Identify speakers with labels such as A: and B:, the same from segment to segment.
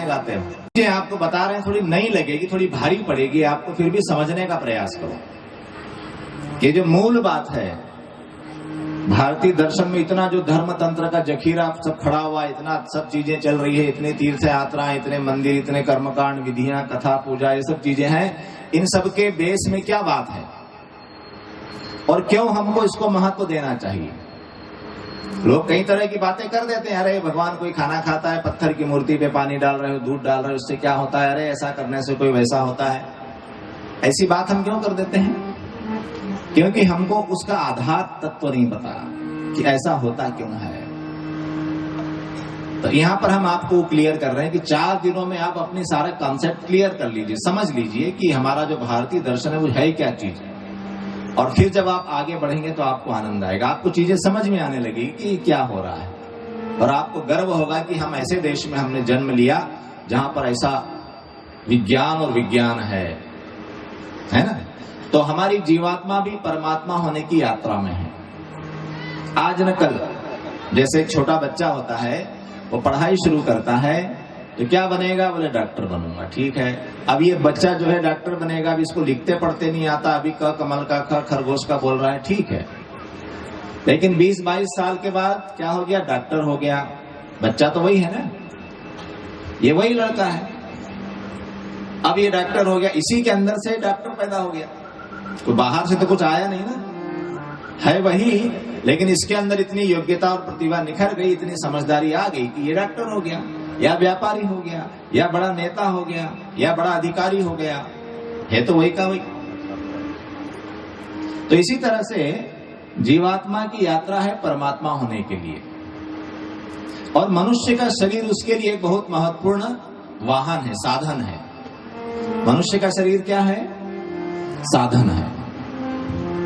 A: गाते हो, चीजें आपको बता रहे हैं, थोड़ी नई लगेगी, थोड़ी भारी पड़ेगी, आपको फिर भी समझने का प्रयास करो कि जो मूल बात है भारतीय दर्शन में, इतना जो धर्म तंत्र का जखीरा सब खड़ा हुआ, इतना सब चीजें चल रही है, इतनी तीर्थ यात्राएं, इतने मंदिर, इतने कर्मकांड, विधियां, कथा, पूजा, ये सब चीजें हैं, इन सब के बेस में क्या बात है और क्यों हमको इसको महत्व देना चाहिए। लोग कई तरह की बातें कर देते हैं, अरे भगवान कोई खाना खाता है, पत्थर की मूर्ति पे पानी डाल रहे हो, दूध डाल रहे हो, उससे क्या होता है, अरे ऐसा करने से कोई वैसा होता है। ऐसी बात हम क्यों कर देते हैं? क्योंकि हमको उसका आधार तत्व नहीं पता कि ऐसा होता क्यों है। तो यहां पर हम आपको क्लियर कर रहे हैं कि 4 दिनों में आप अपनी सारा कॉन्सेप्ट क्लियर कर लीजिए, समझ लीजिए कि हमारा जो भारतीय दर्शन है वो है क्या चीज है। और फिर जब आप आगे बढ़ेंगे तो आपको आनंद आएगा, आपको चीजें समझ में आने लगेगी कि क्या हो रहा है, और आपको गर्व होगा कि हम ऐसे देश में हमने जन्म लिया जहां पर ऐसा विज्ञान और विज्ञान है ना। तो हमारी जीवात्मा भी परमात्मा होने की यात्रा में है। आज न कल जैसे एक छोटा बच्चा होता है, वो पढ़ाई शुरू करता है तो क्या बनेगा, बोले डॉक्टर बनूंगा, ठीक है। अब ये बच्चा जो है डॉक्टर बनेगा, अभी इसको लिखते पढ़ते नहीं आता, अभी क कमल का ख खरगोश का बोल रहा है, ठीक है। लेकिन 20-22 साल के बाद क्या हो गया, डॉक्टर हो गया। बच्चा तो वही है ना, ये वही लड़का है, अब ये डॉक्टर हो गया, इसी के अंदर से डॉक्टर पैदा हो गया, तो बाहर से तो कुछ आया नहीं ना, है वही, लेकिन इसके अंदर इतनी योग्यता और प्रतिभा निखर गई, इतनी समझदारी आ गई कि ये डॉक्टर हो गया, या व्यापारी हो गया, या बड़ा नेता हो गया, या बड़ा अधिकारी हो गया, है तो वही का वही। तो इसी तरह से जीवात्मा की यात्रा है परमात्मा होने के लिए, और मनुष्य का शरीर उसके लिए एक बहुत महत्वपूर्ण वाहन है, साधन है। मनुष्य का शरीर क्या है, साधन है।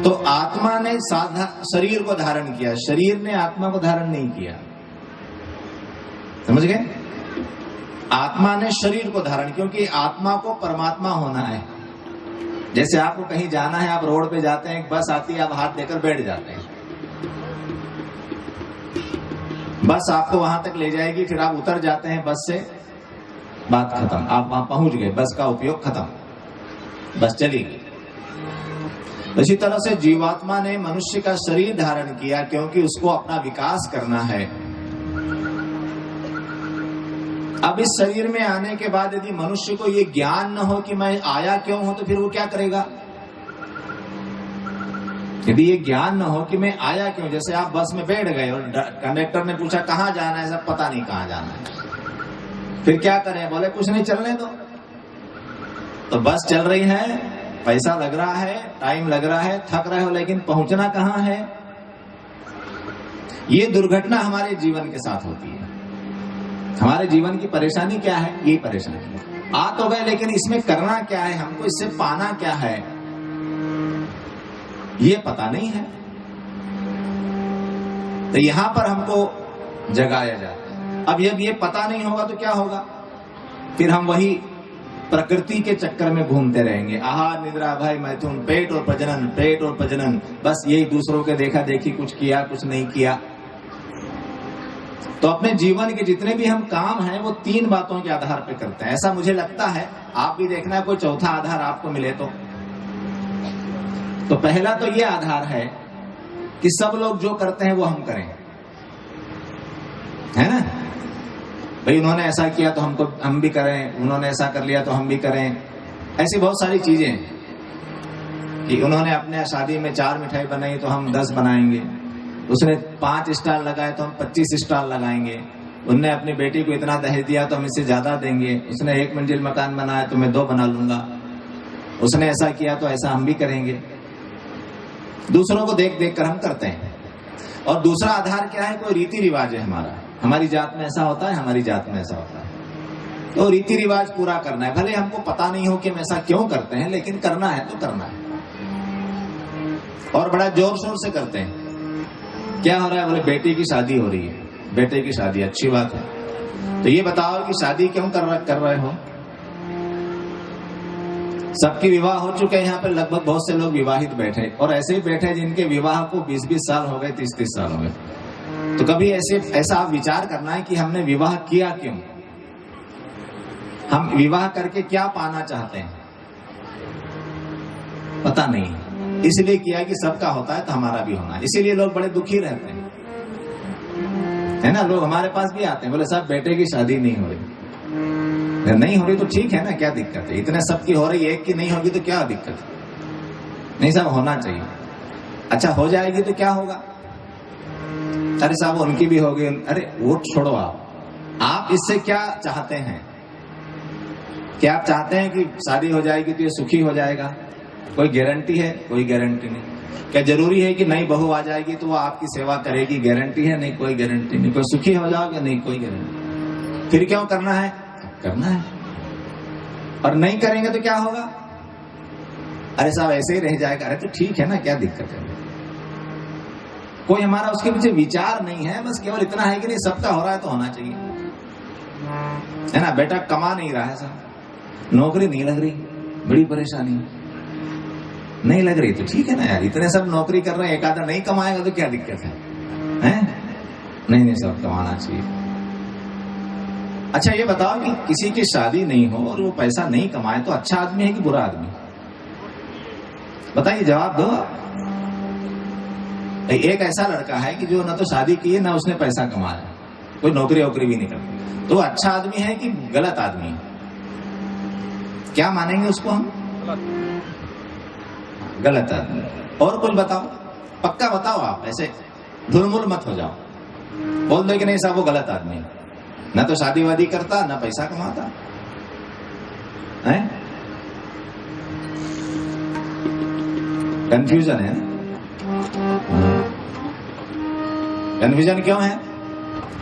A: तो आत्मा ने शरीर को धारण किया, शरीर ने आत्मा को धारण नहीं किया, समझ गए। आत्मा ने शरीर को धारण, क्योंकि आत्मा को परमात्मा होना है। जैसे आपको कहीं जाना है, आप रोड पे जाते हैं, एक बस आती है, आप हाथ देकर बैठ जाते हैं, बस आपको वहां तक ले जाएगी, फिर आप उतर जाते हैं बस से, बात खत्म, आप वहां पहुंच गए, बस का उपयोग खत्म, बस चली गई। इसी तरह से जीवात्मा ने मनुष्य का शरीर धारण किया, क्योंकि उसको अपना विकास करना है। अब इस शरीर में आने के बाद यदि मनुष्य को ये ज्ञान न हो कि मैं आया क्यों हूं, तो फिर वो क्या करेगा। यदि ये ज्ञान न हो कि मैं आया क्यों, जैसे आप बस में बैठ गए और कंडक्टर ने पूछा कहां जाना है, सब पता नहीं कहां जाना है, फिर क्या करें, बोले कुछ नहीं, चलने दो। तो बस चल रही है, पैसा लग रहा है, टाइम लग रहा है, थक रहे हो, लेकिन पहुंचना कहां है। ये दुर्घटना हमारे जीवन के साथ होती है। हमारे जीवन की परेशानी क्या है, ये परेशानी आ तो गए, लेकिन इसमें करना क्या है, हमको इससे पाना क्या है, ये पता नहीं है। तो यहां पर हमको जगाया जाता है। अब जब ये पता नहीं होगा तो क्या होगा, फिर हम वही प्रकृति के चक्कर में घूमते रहेंगे, आहार निद्रा भय मैथुन, पेट और प्रजनन, पेट और प्रजनन, बस यही, दूसरों के देखा देखी, कुछ किया कुछ नहीं किया। तो अपने जीवन के जितने भी हम काम हैं वो 3 बातों के आधार पे करते हैं, ऐसा मुझे लगता है। आप भी देखना कोई चौथा आधार आपको मिले तो पहला तो ये आधार है कि सब लोग जो करते हैं वो हम करें, है ना। भाई उन्होंने ऐसा किया तो हम भी करें, उन्होंने ऐसा कर लिया तो हम भी करें। ऐसी बहुत सारी चीजें कि उन्होंने अपने शादी में 4 मिठाई बनाई तो हम 10 बनाएंगे, उसने 5 स्टाल लगाए तो हम 25 स्टाल लगाएंगे, उनने अपनी बेटी को इतना दहेज दिया तो हम इससे ज्यादा देंगे, उसने 1 मंजिल मकान बनाया तो मैं 2 बना लूंगा, उसने ऐसा किया तो ऐसा हम भी करेंगे। दूसरों को देख देख कर हम करते हैं। और दूसरा आधार क्या है, कोई रीति रिवाज है हमारा, हमारी जात में ऐसा होता है, हमारी जात में ऐसा होता है, तो रीति रिवाज पूरा करना है। भले हमको पता नहीं हो कि हम ऐसा क्यों करते हैं, लेकिन करना है तो करना है, और बड़ा जोर शोर से करते हैं। क्या हो रहा है, बोले बेटी की शादी हो रही है, बेटे की शादी, अच्छी बात है, तो ये बताओ कि शादी क्यों कर रहे हो। सबके विवाह हो चुके हैं यहाँ पे, लगभग बहुत से लोग विवाहित बैठे, और ऐसे ही बैठे जिनके विवाह को 20-20 साल हो गए, 30-30 साल हो गए। तो कभी ऐसा आप विचार करना है कि हमने विवाह किया क्यों। हम विवाह करके क्या पाना चाहते हैं पता नहीं, इसलिए किया कि सबका होता है तो हमारा भी होना है। इसीलिए लोग बड़े दुखी रहते हैं, है ना। लोग हमारे पास भी आते हैं, बोले साहब बेटे की शादी नहीं हो रही। नहीं हो रही तो ठीक है ना, क्या दिक्कत है? इतने सबकी हो रही, एक की नहीं होगी तो क्या दिक्कत है? नहीं साहब होना चाहिए। अच्छा हो जाएगी तो क्या होगा? अरे साहब उनकी भी होगी। अरे वो छोड़ो, आप इससे क्या चाहते हैं? क्या आप चाहते हैं कि शादी हो जाएगी तो ये सुखी हो जाएगा? कोई गारंटी है? कोई गारंटी नहीं। क्या जरूरी है कि नई बहू आ जाएगी तो वो आपकी सेवा करेगी? गारंटी है? नहीं, कोई गारंटी नहीं। कोई सुखी हो जाओगे? नहीं, कोई गारंटी। फिर क्यों करना है? करना है। और नहीं करेंगे तो क्या होगा? अरे साहब ऐसे ही रह जाएगा। अरे तो ठीक है ना, क्या दिक्कत है? कोई हमारा उसके पीछे विचार नहीं है, बस केवल इतना है कि नहीं सबका हो रहा है तो होना चाहिए, है ना। बेटा कमा नहीं रहा है साहब, नौकरी नहीं लग रही, बड़ी परेशानी। नहीं लग रही तो ठीक है ना यार, इतने सब नौकरी कर रहे हैं, एक आधा नहीं कमाएगा तो क्या दिक्कत है? नहीं सब कमाना चाहिए। अच्छा ये बताओ कि किसी की शादी नहीं हो और वो पैसा नहीं कमाए तो अच्छा आदमी है कि बुरा आदमी? बताइए, जवाब दो। एक ऐसा लड़का है कि जो ना तो शादी की है ना उसने पैसा कमाया, कोई नौकरी वोकरी भी नहीं करता, तो अच्छा आदमी है कि गलत आदमी है? क्या मानेंगे उसको हम? गलत आदमी। और कुछ बताओ, पक्का बताओ, आप ऐसे धुलमुल मत हो जाओ, बोल दो कि नहीं साहब वो गलत आदमी है, ना तो शादी वादी करता ना पैसा कमाता है। कंफ्यूजन है। कंफ्यूजन क्यों है?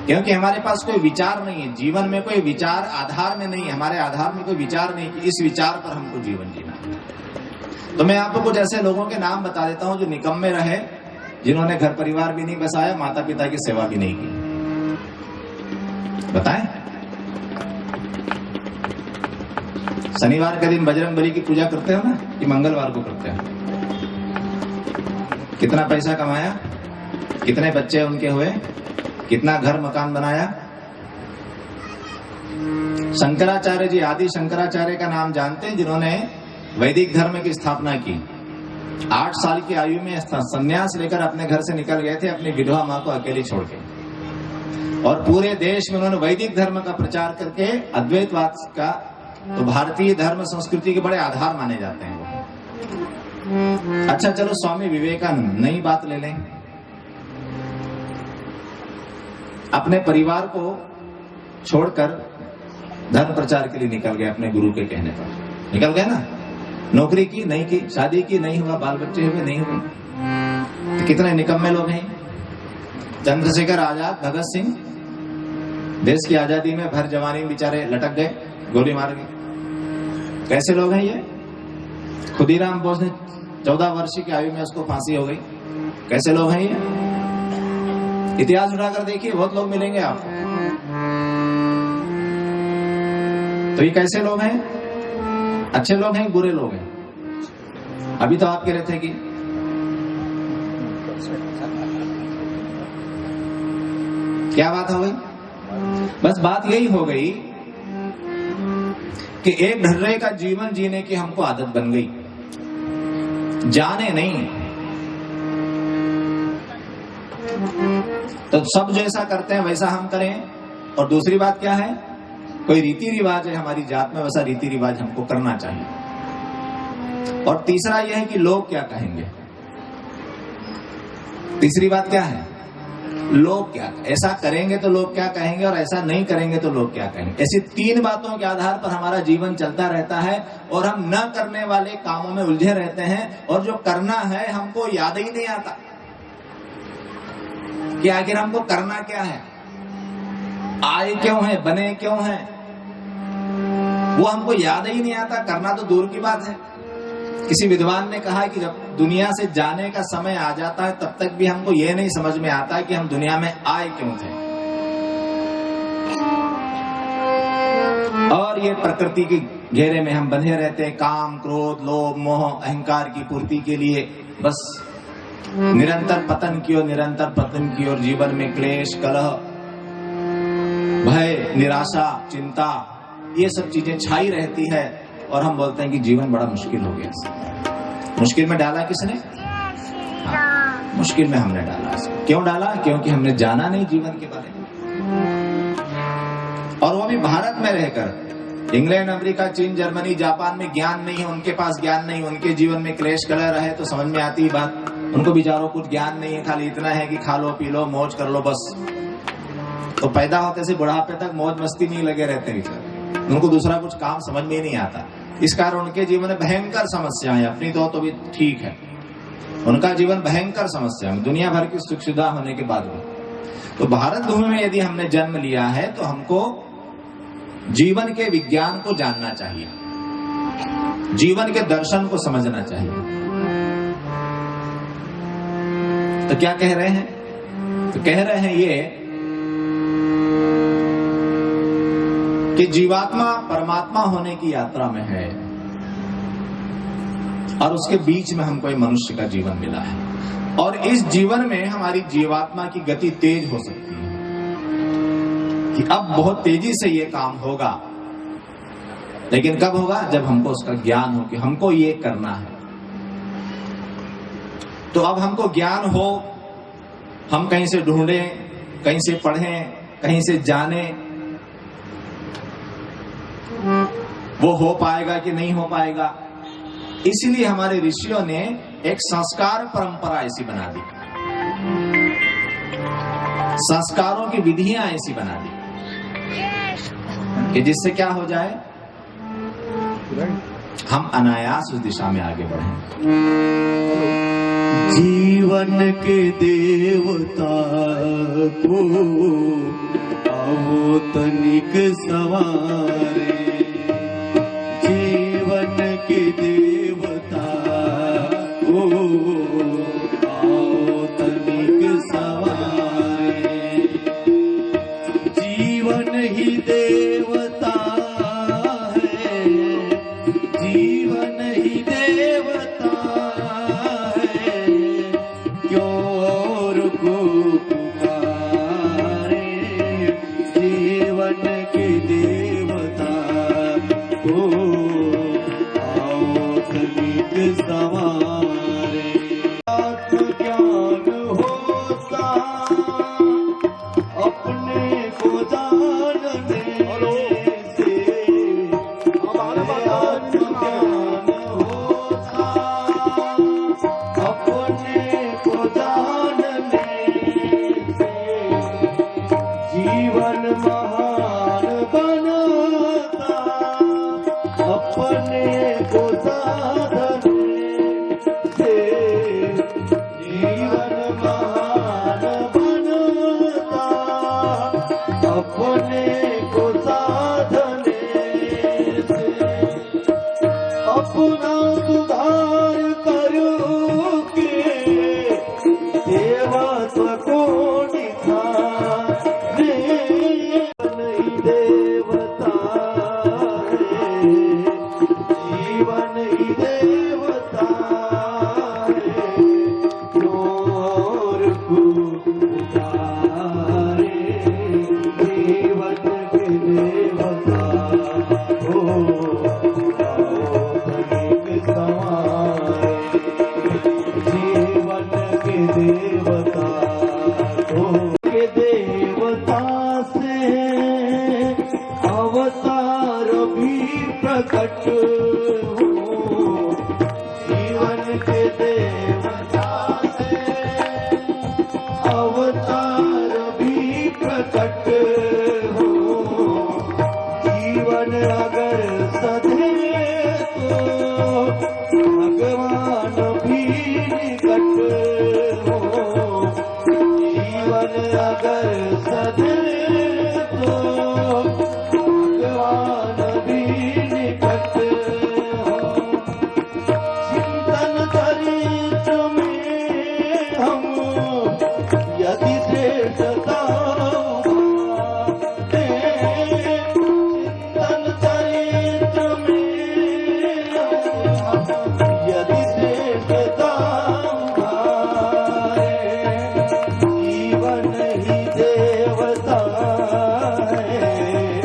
A: क्योंकि हमारे पास कोई विचार नहीं है, जीवन में कोई विचार आधार में नहीं है, हमारे आधार में कोई विचार नहीं कि इस विचार पर हमको जीवन जीना है। तो मैं आपको कुछ ऐसे लोगों के नाम बता देता हूं जो निकम्मे रहे, जिन्होंने घर परिवार भी नहीं बसाया, माता पिता की सेवा भी नहीं की। बताएं। शनिवार के दिन बजरंगबली की पूजा करते हो ना, कि मंगलवार को करते हो? कितना पैसा कमाया, कितने बच्चे उनके हुए, कितना घर मकान बनाया? शंकराचार्य जी, आदि शंकराचार्य का नाम जानते हैं, जिन्होंने वैदिक धर्म की स्थापना की। 8 साल की आयु में संन्यास लेकर अपने घर से निकल गए थे, अपनी विधवा मां को अकेली छोड़ के, और पूरे देश में उन्होंने वैदिक धर्म का प्रचार करके अद्वैतवाद का, तो भारतीय धर्म संस्कृति के बड़े आधार माने जाते हैं वो। अच्छा चलो स्वामी विवेकानंद, नई बात ले लें। अपने परिवार को छोड़कर धर्म प्रचार के लिए निकल गए, अपने गुरु के कहने पर निकल गए ना। नौकरी की नहीं की, शादी की नहीं हुआ, बाल बच्चे हुए नहीं हुए, तो कितने निकम्मे लोग हैं। चंद्रशेखर आजाद, भगत सिंह देश की आजादी में भर जवानी में बेचारे लटक गए, गोली मार गए। कैसे लोग हैं ये? खुदीराम बोस ने 14 वर्ष की आयु में उसको फांसी हो गई। कैसे लोग हैं ये? इतिहास उठाकर देखिए, बहुत लोग मिलेंगे आपको। तो ये कैसे लोग हैं? अच्छे लोग हैं, बुरे लोग हैं? अभी तो आप कह रहे थे कि क्या बात हो गई? बस बात यही हो गई कि एक ढर्रे का जीवन जीने की हमको आदत बन गई, जाने नहीं। तो सब जैसा करते हैं वैसा हम करें। और दूसरी बात क्या है? कोई रीति रिवाज है हमारी जात में, वैसा रीति रिवाज हमको करना चाहिए। और तीसरा यह है कि लोग क्या कहेंगे। तीसरी बात क्या है? लोग क्या, ऐसा करेंगे तो लोग क्या कहेंगे, और ऐसा नहीं करेंगे तो लोग क्या कहेंगे। ऐसी 3 बातों के आधार पर हमारा जीवन चलता रहता है, और हम न करने वाले कामों में उलझे रहते हैं, और जो करना है हमको याद ही नहीं आता कि आखिर हमको करना क्या है, आए क्यों है, बने क्यों है, वो हमको याद ही नहीं आता। करना तो दूर की बात है। किसी विद्वान ने कहा कि जब दुनिया से जाने का समय आ जाता है तब तक भी हमको ये नहीं समझ में आता कि हम दुनिया में आए क्यों थे। और ये प्रकृति के घेरे में हम बंधे रहते हैं, काम, क्रोध, लोभ, मोह, अहंकार की पूर्ति के लिए, बस निरंतर पतन की ओर, निरंतर पतन की ओर। जीवन में क्लेश, कलह, भय, निराशा, चिंता, ये सब चीजें छाई रहती है और हम बोलते हैं कि जीवन बड़ा मुश्किल हो गया। मुश्किल में डाला किसने? मुश्किल में हमने डाला। क्यों डाला? क्योंकि हमने जाना नहीं जीवन के बारे में, और वो भी भारत में रहकर। इंग्लैंड, अमेरिका, चीन, जर्मनी, जापान में ज्ञान नहीं है, उनके पास ज्ञान नहीं, उनके जीवन में क्लेश कलर है तो समझ में आती है बात। उनको बेचारों कुछ ज्ञान नहीं है, खाली इतना है कि खा लो पी लो मौज कर लो बस। तो पैदा होते से बुढ़ापे तक मौज मस्ती में लगे रहते हैं, उनको दूसरा कुछ काम समझ में नहीं आता। इस कारण उनके जीवन में भयंकर समस्याएं, अपनी तो भी ठीक है, उनका जीवन भयंकर समस्या में, दुनिया भर की सुख सुविधा होने के बाद भी। तो भारत भूमि में यदि हमने जन्म लिया है तो हमको जीवन के विज्ञान को जानना चाहिए, जीवन के दर्शन को समझना चाहिए। तो क्या कह रहे हैं? तो कह रहे हैं ये कि जीवात्मा परमात्मा होने की यात्रा में है और उसके बीच में हमको एक मनुष्य का जीवन मिला है, और इस जीवन में हमारी जीवात्मा की गति तेज हो सकती है कि अब बहुत तेजी से ये काम होगा, लेकिन कब होगा? जब हमको उसका ज्ञान हो कि हमको ये करना है। तो अब हमको ज्ञान हो, हम कहीं से ढूंढें, कहीं से पढ़ें, कहीं से जानें, वो हो पाएगा कि नहीं हो पाएगा। इसलिए हमारे ऋषियों ने एक संस्कार परंपरा ऐसी बना दी, संस्कारों की विधियां ऐसी बना दी कि जिससे क्या हो जाए, हम अनायास उस दिशा में आगे बढ़ें।
B: जीवन के देवता को आओ तनिक सवारे, जीवन के देवता को आओ तनिक सवारे, जीवन ही देवता है, जीवन ही देवता है, क्यों और को पुकारे, जीवन के देवता को आओ तनिक सवारे। आत्मज्ञान होता अपने को जानने से, आत्मज्ञान होता अपने को जानने से, जीवन महान बनता अपने को साधने से, जीवन महान बनता अपने को साधने से, अपना सुधार करो के देवत्व को निखारे, नहीं देवता है, जीवन ही देवता है, और को उतारे, जीवन के देवता हो आओ तनिक सवारे, जीवन के देवता हो के देवता से अवतार भी प्रकट हो, जीवन के देवता से अवतार भी प्रकट हो, जीवन अगर सधे तो भगवान भी निकट हो, जीवन अगर सधे तो भगवान भी निकट हो, चिंतन चरित्र में हम यदि श्रेष्ठता चिंतन चरित्र में हम यदि श्रेष्ठता जीवन ही देवता है,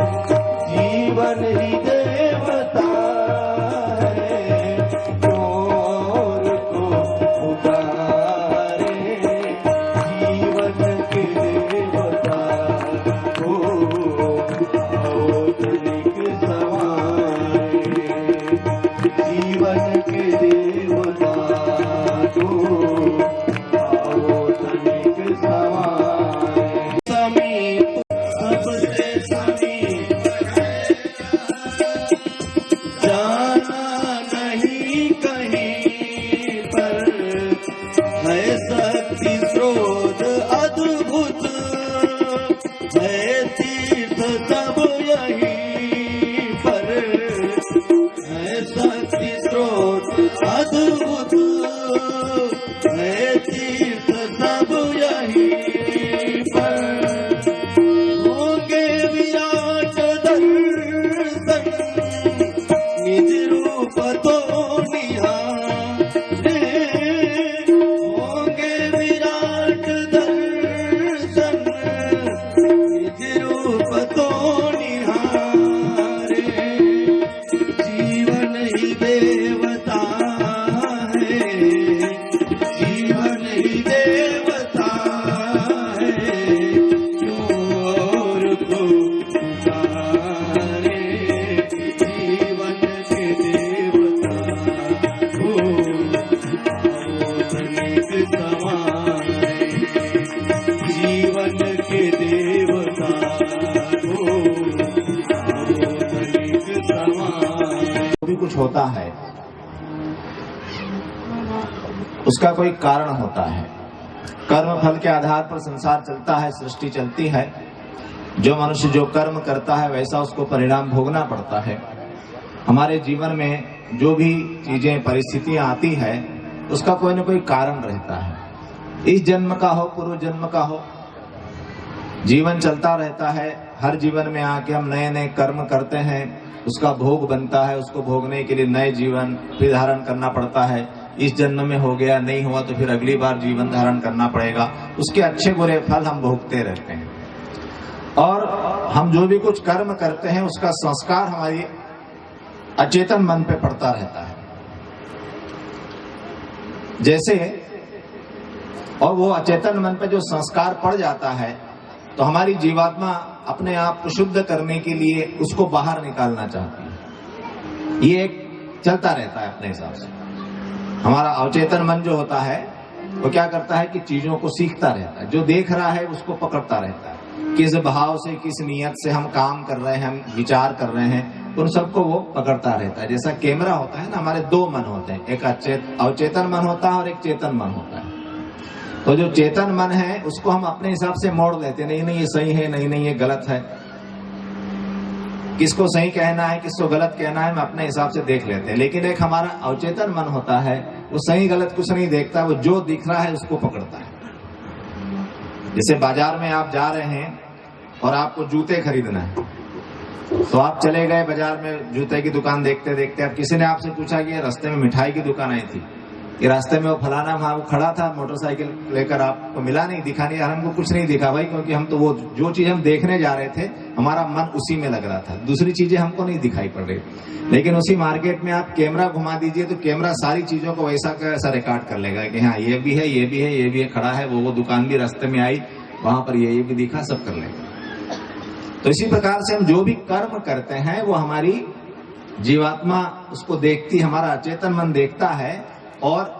A: कुछ होता है उसका कोई कारण होता है। कर्म फल के आधार पर संसार चलता है, सृष्टि चलती है। जो मनुष्य जो कर्म करता है वैसा उसको परिणाम भोगना पड़ता है। हमारे जीवन में जो भी चीजें परिस्थितियां आती है उसका कोई न कोई कारण रहता है। इस जन्म का हो, पूर्व जन्म का हो, जीवन चलता रहता है। हर जीवन में आके हम नए नए कर्म करते हैं, उसका भोग बनता है। उसको भोगने के लिए नए जीवन फिर धारण करना पड़ता है। इस जन्म में हो गया, नहीं हुआ तो फिर अगली बार जीवन धारण करना पड़ेगा। उसके अच्छे बुरे फल हम भोगते रहते हैं। और हम जो भी कुछ कर्म करते हैं उसका संस्कार हमारी अचेतन मन पे पड़ता रहता है। जैसे और वो अचेतन मन पे जो संस्कार पड़ जाता है तो हमारी जीवात्मा अपने आप को शुद्ध करने के लिए उसको बाहर निकालना चाहती है। ये एक चलता रहता है अपने हिसाब से। हमारा अवचेतन मन जो होता है वो क्या करता है कि चीजों को सीखता रहता है। जो देख रहा है उसको पकड़ता रहता है। किस भाव से, किस नियत से हम काम कर रहे हैं, हम विचार कर रहे हैं, उन सबको वो पकड़ता रहता है। जैसा कैमरा होता है ना, हमारे दो मन होते हैं, एक अवचेतन मन होता है और एक चेतन मन होता है। तो जो चेतन मन है उसको हम अपने हिसाब से मोड़ लेते हैं। नहीं नहीं ये सही है, नहीं नहीं ये गलत है। किसको सही कहना है, किसको गलत कहना है, हम अपने हिसाब से देख लेते हैं। लेकिन एक हमारा अवचेतन मन होता है, वो सही गलत कुछ नहीं देखता, वो जो दिख रहा है उसको पकड़ता है। जैसे बाजार में आप जा रहे हैं और आपको जूते खरीदना है, तो आप चले गए बाजार में, जूते की दुकान देखते देखते अब किसी ने आपसे पूछा कि रास्ते में मिठाई की दुकान आई थी, कि रास्ते में वो फलाना वहां वो खड़ा था मोटरसाइकिल लेकर, आपको मिला नहीं, दिखा नहीं। हमको कुछ नहीं दिखा भाई, क्योंकि हम तो वो जो चीज हम देखने जा रहे थे हमारा मन उसी में लग रहा था, दूसरी चीजें हमको नहीं दिखाई पड़ रही। लेकिन उसी मार्केट में आप कैमरा घुमा दीजिए तो कैमरा सारी चीजों को वैसा का वैसा रिकॉर्ड कर लेगा कि हाँ ये भी है, ये भी है, ये भी है, खड़ा है, वो दुकान भी रास्ते में आई, वहां पर ये भी दिखा, सब कर लेगा। तो इसी प्रकार से हम जो भी कर्म करते हैं वो हमारी जीवात्मा उसको देखती, हमारा अचेतन मन देखता है और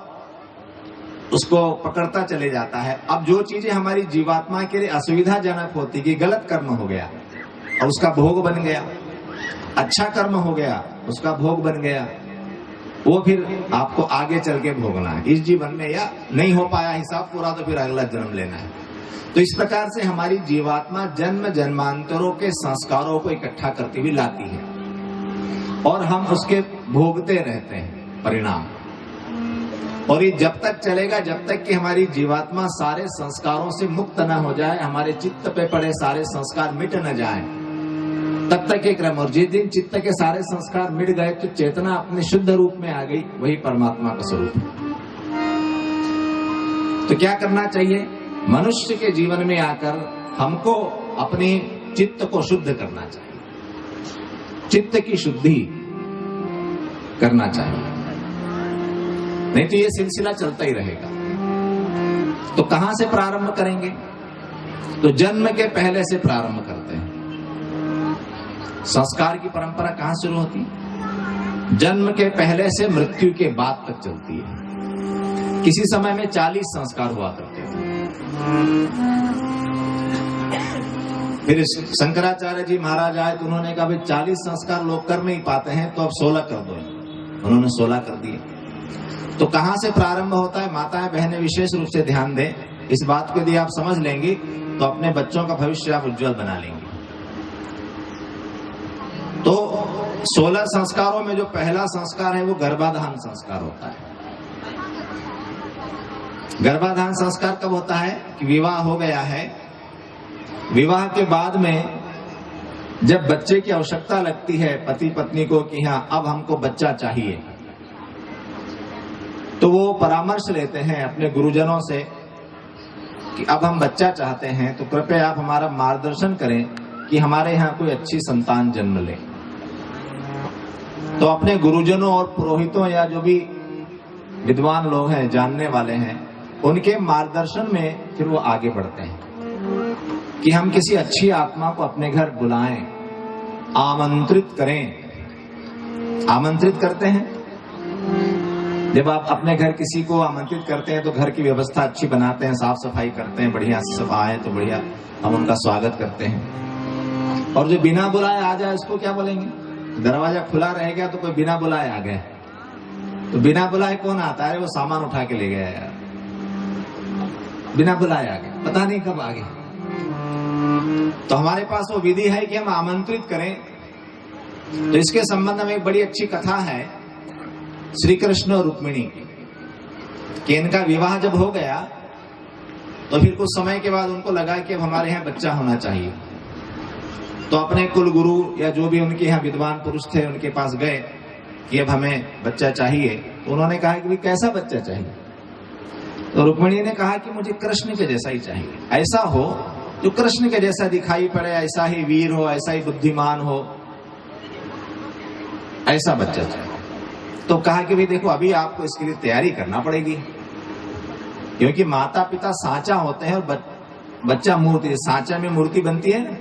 A: उसको पकड़ता चले जाता है। अब जो चीजें हमारी जीवात्मा के लिए असुविधाजनक होती, कि गलत कर्म हो गया और उसका भोग बन गया, अच्छा कर्म हो गया उसका भोग बन गया, वो फिर आपको आगे चल के भोगना है इस जीवन में, या नहीं हो पाया हिसाब पूरा तो फिर अगला जन्म लेना है। तो इस प्रकार से हमारी जीवात्मा जन्म जन्मांतरों के संस्कारों को इकट्ठा करती हुई लाती है और हम उसके भोगते रहते हैं परिणाम। और ये जब तक चलेगा जब तक कि हमारी जीवात्मा सारे संस्कारों से मुक्त न हो जाए, हमारे चित्त पे पड़े सारे संस्कार मिट न जाए, तब तक एक क्रम। और जिस दिन चित्त के सारे संस्कार मिट गए तो चेतना अपने शुद्ध रूप में आ गई, वही परमात्मा का स्वरूप है। तो क्या करना चाहिए? मनुष्य के जीवन में आकर हमको अपने चित्त को शुद्ध करना चाहिए, चित्त की शुद्धि करना चाहिए, नहीं तो ये सिलसिला चलता ही रहेगा। तो कहां से प्रारंभ करेंगे? तो जन्म के पहले से प्रारंभ करते हैं। संस्कार की परंपरा कहां शुरू होती है? जन्म के पहले से मृत्यु के बाद तक चलती है। किसी समय में 40 संस्कार हुआ करते थे। फिर शंकराचार्य जी महाराज आए तो उन्होंने कहा भाई 40 संस्कार लोग कर नहीं पाते हैं तो अब 16 कर दो। उन्होंने 16 कर दिए। तो कहां से प्रारंभ होता है? माताएं बहनें विशेष रूप से ध्यान दें। इस बात को यदि आप समझ लेंगी तो अपने बच्चों का भविष्य आप उज्जवल बना लेंगे। तो 16 संस्कारों में जो पहला संस्कार है वो गर्भाधान संस्कार होता है। गर्भाधान संस्कार कब होता है? कि विवाह हो गया है, विवाह के बाद में जब बच्चे की आवश्यकता लगती है पति पत्नी को कि हाँ अब हमको बच्चा चाहिए, तो वो परामर्श लेते हैं अपने गुरुजनों से कि अब हम बच्चा चाहते हैं, तो कृपया आप हमारा मार्गदर्शन करें कि हमारे यहाँ कोई अच्छी संतान जन्म ले। तो अपने गुरुजनों और पुरोहितों या जो भी विद्वान लोग हैं, जानने वाले हैं, उनके मार्गदर्शन में फिर वो आगे बढ़ते हैं कि हम किसी अच्छी आत्मा को अपने घर बुलाएं, आमंत्रित करें। आमंत्रित करते हैं, जब आप अपने घर किसी को आमंत्रित करते हैं तो घर की व्यवस्था अच्छी बनाते हैं, साफ सफाई करते हैं, बढ़िया सब आए तो बढ़िया हम उनका स्वागत करते हैं। और जो बिना बुलाए आ जाए उसको क्या बोलेंगे? दरवाजा खुला रह गया तो कोई बिना बुलाए आ गए, तो बिना बुलाए कौन आता है? वो सामान उठा के ले गया यार, बिना बुलाए आ गए, पता नहीं कब आ गए। तो हमारे पास वो विधि है कि हम आमंत्रित करें। तो इसके संबंध में एक बड़ी अच्छी कथा है श्री कृष्ण और रुक्मिणी कि इनका विवाह जब हो गया तो फिर कुछ समय के बाद उनको लगा कि अब हमारे यहाँ बच्चा होना चाहिए। तो अपने कुल गुरु या जो भी उनके यहाँ विद्वान पुरुष थे उनके पास गए कि अब हमें बच्चा चाहिए। तो उन्होंने कहा कि भाई कैसा बच्चा चाहिए? तो रुक्मिणी ने कहा कि मुझे कृष्ण के जैसा ही चाहिए, ऐसा हो जो कृष्ण के जैसा दिखाई पड़े, ऐसा ही वीर हो, ऐसा ही बुद्धिमान हो, ऐसा बच्चा चाहिए। तो कहा कि भाई देखो अभी आपको इसके लिए तैयारी करना पड़ेगी, क्योंकि माता पिता सांचा होते हैं और बच्चा मूर्ति। सांचा में मूर्ति बनती है ना,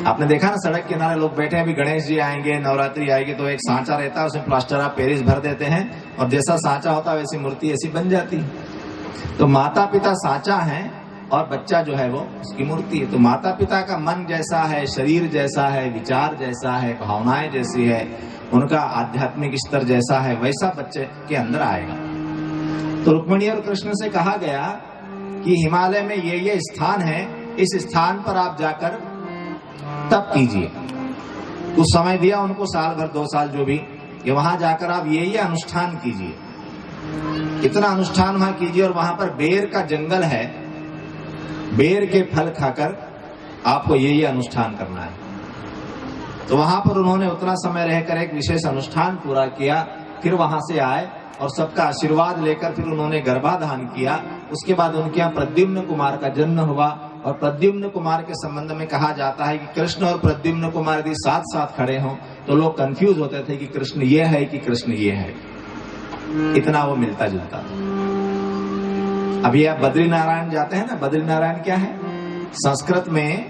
A: आपने देखा ना सड़क किनारे लोग बैठे हैं, अभी गणेश जी आएंगे, नवरात्रि आएगी तो एक सांचा रहता है, उसमें प्लास्टर ऑफ पेरिस भर देते हैं और जैसा सांचा होता है वैसी मूर्ति ऐसी बन जाती है। तो माता पिता सांचा है और बच्चा जो है वो उसकी मूर्ति है। तो माता पिता का मन जैसा है, शरीर जैसा है, विचार जैसा है, भावनाएं जैसी है, उनका आध्यात्मिक स्तर जैसा है, वैसा बच्चे के अंदर आएगा। तो रुक्मिणी और कृष्ण से कहा गया कि हिमालय में ये स्थान है, इस स्थान पर आप जाकर तप कीजिए। कुछ समय दिया उनको, साल भर 2 साल जो भी, कि वहां जाकर आप ये अनुष्ठान कीजिए, इतना अनुष्ठान वहां कीजिए। और वहां पर बेर का जंगल है, बेर के फल खाकर आपको ये अनुष्ठान करना है। तो वहां पर उन्होंने उतना समय रहकर एक विशेष अनुष्ठान पूरा किया, फिर वहां से आए और सबका आशीर्वाद लेकर फिर उन्होंने गर्भाधान किया। उसके बाद उनके यहाँ प्रद्युम्न कुमार का जन्म हुआ। और प्रद्युम्न कुमार के संबंध में कहा जाता है कि कृष्ण और प्रद्युम्न कुमार यदि साथ साथ खड़े हों तो लोग कंफ्यूज होते थे कि कृष्ण ये है कि कृष्ण ये है, इतना वो मिलता जुलता था। अभी आप बद्री नारायण जाते हैं ना, बद्री नारायण क्या है? संस्कृत में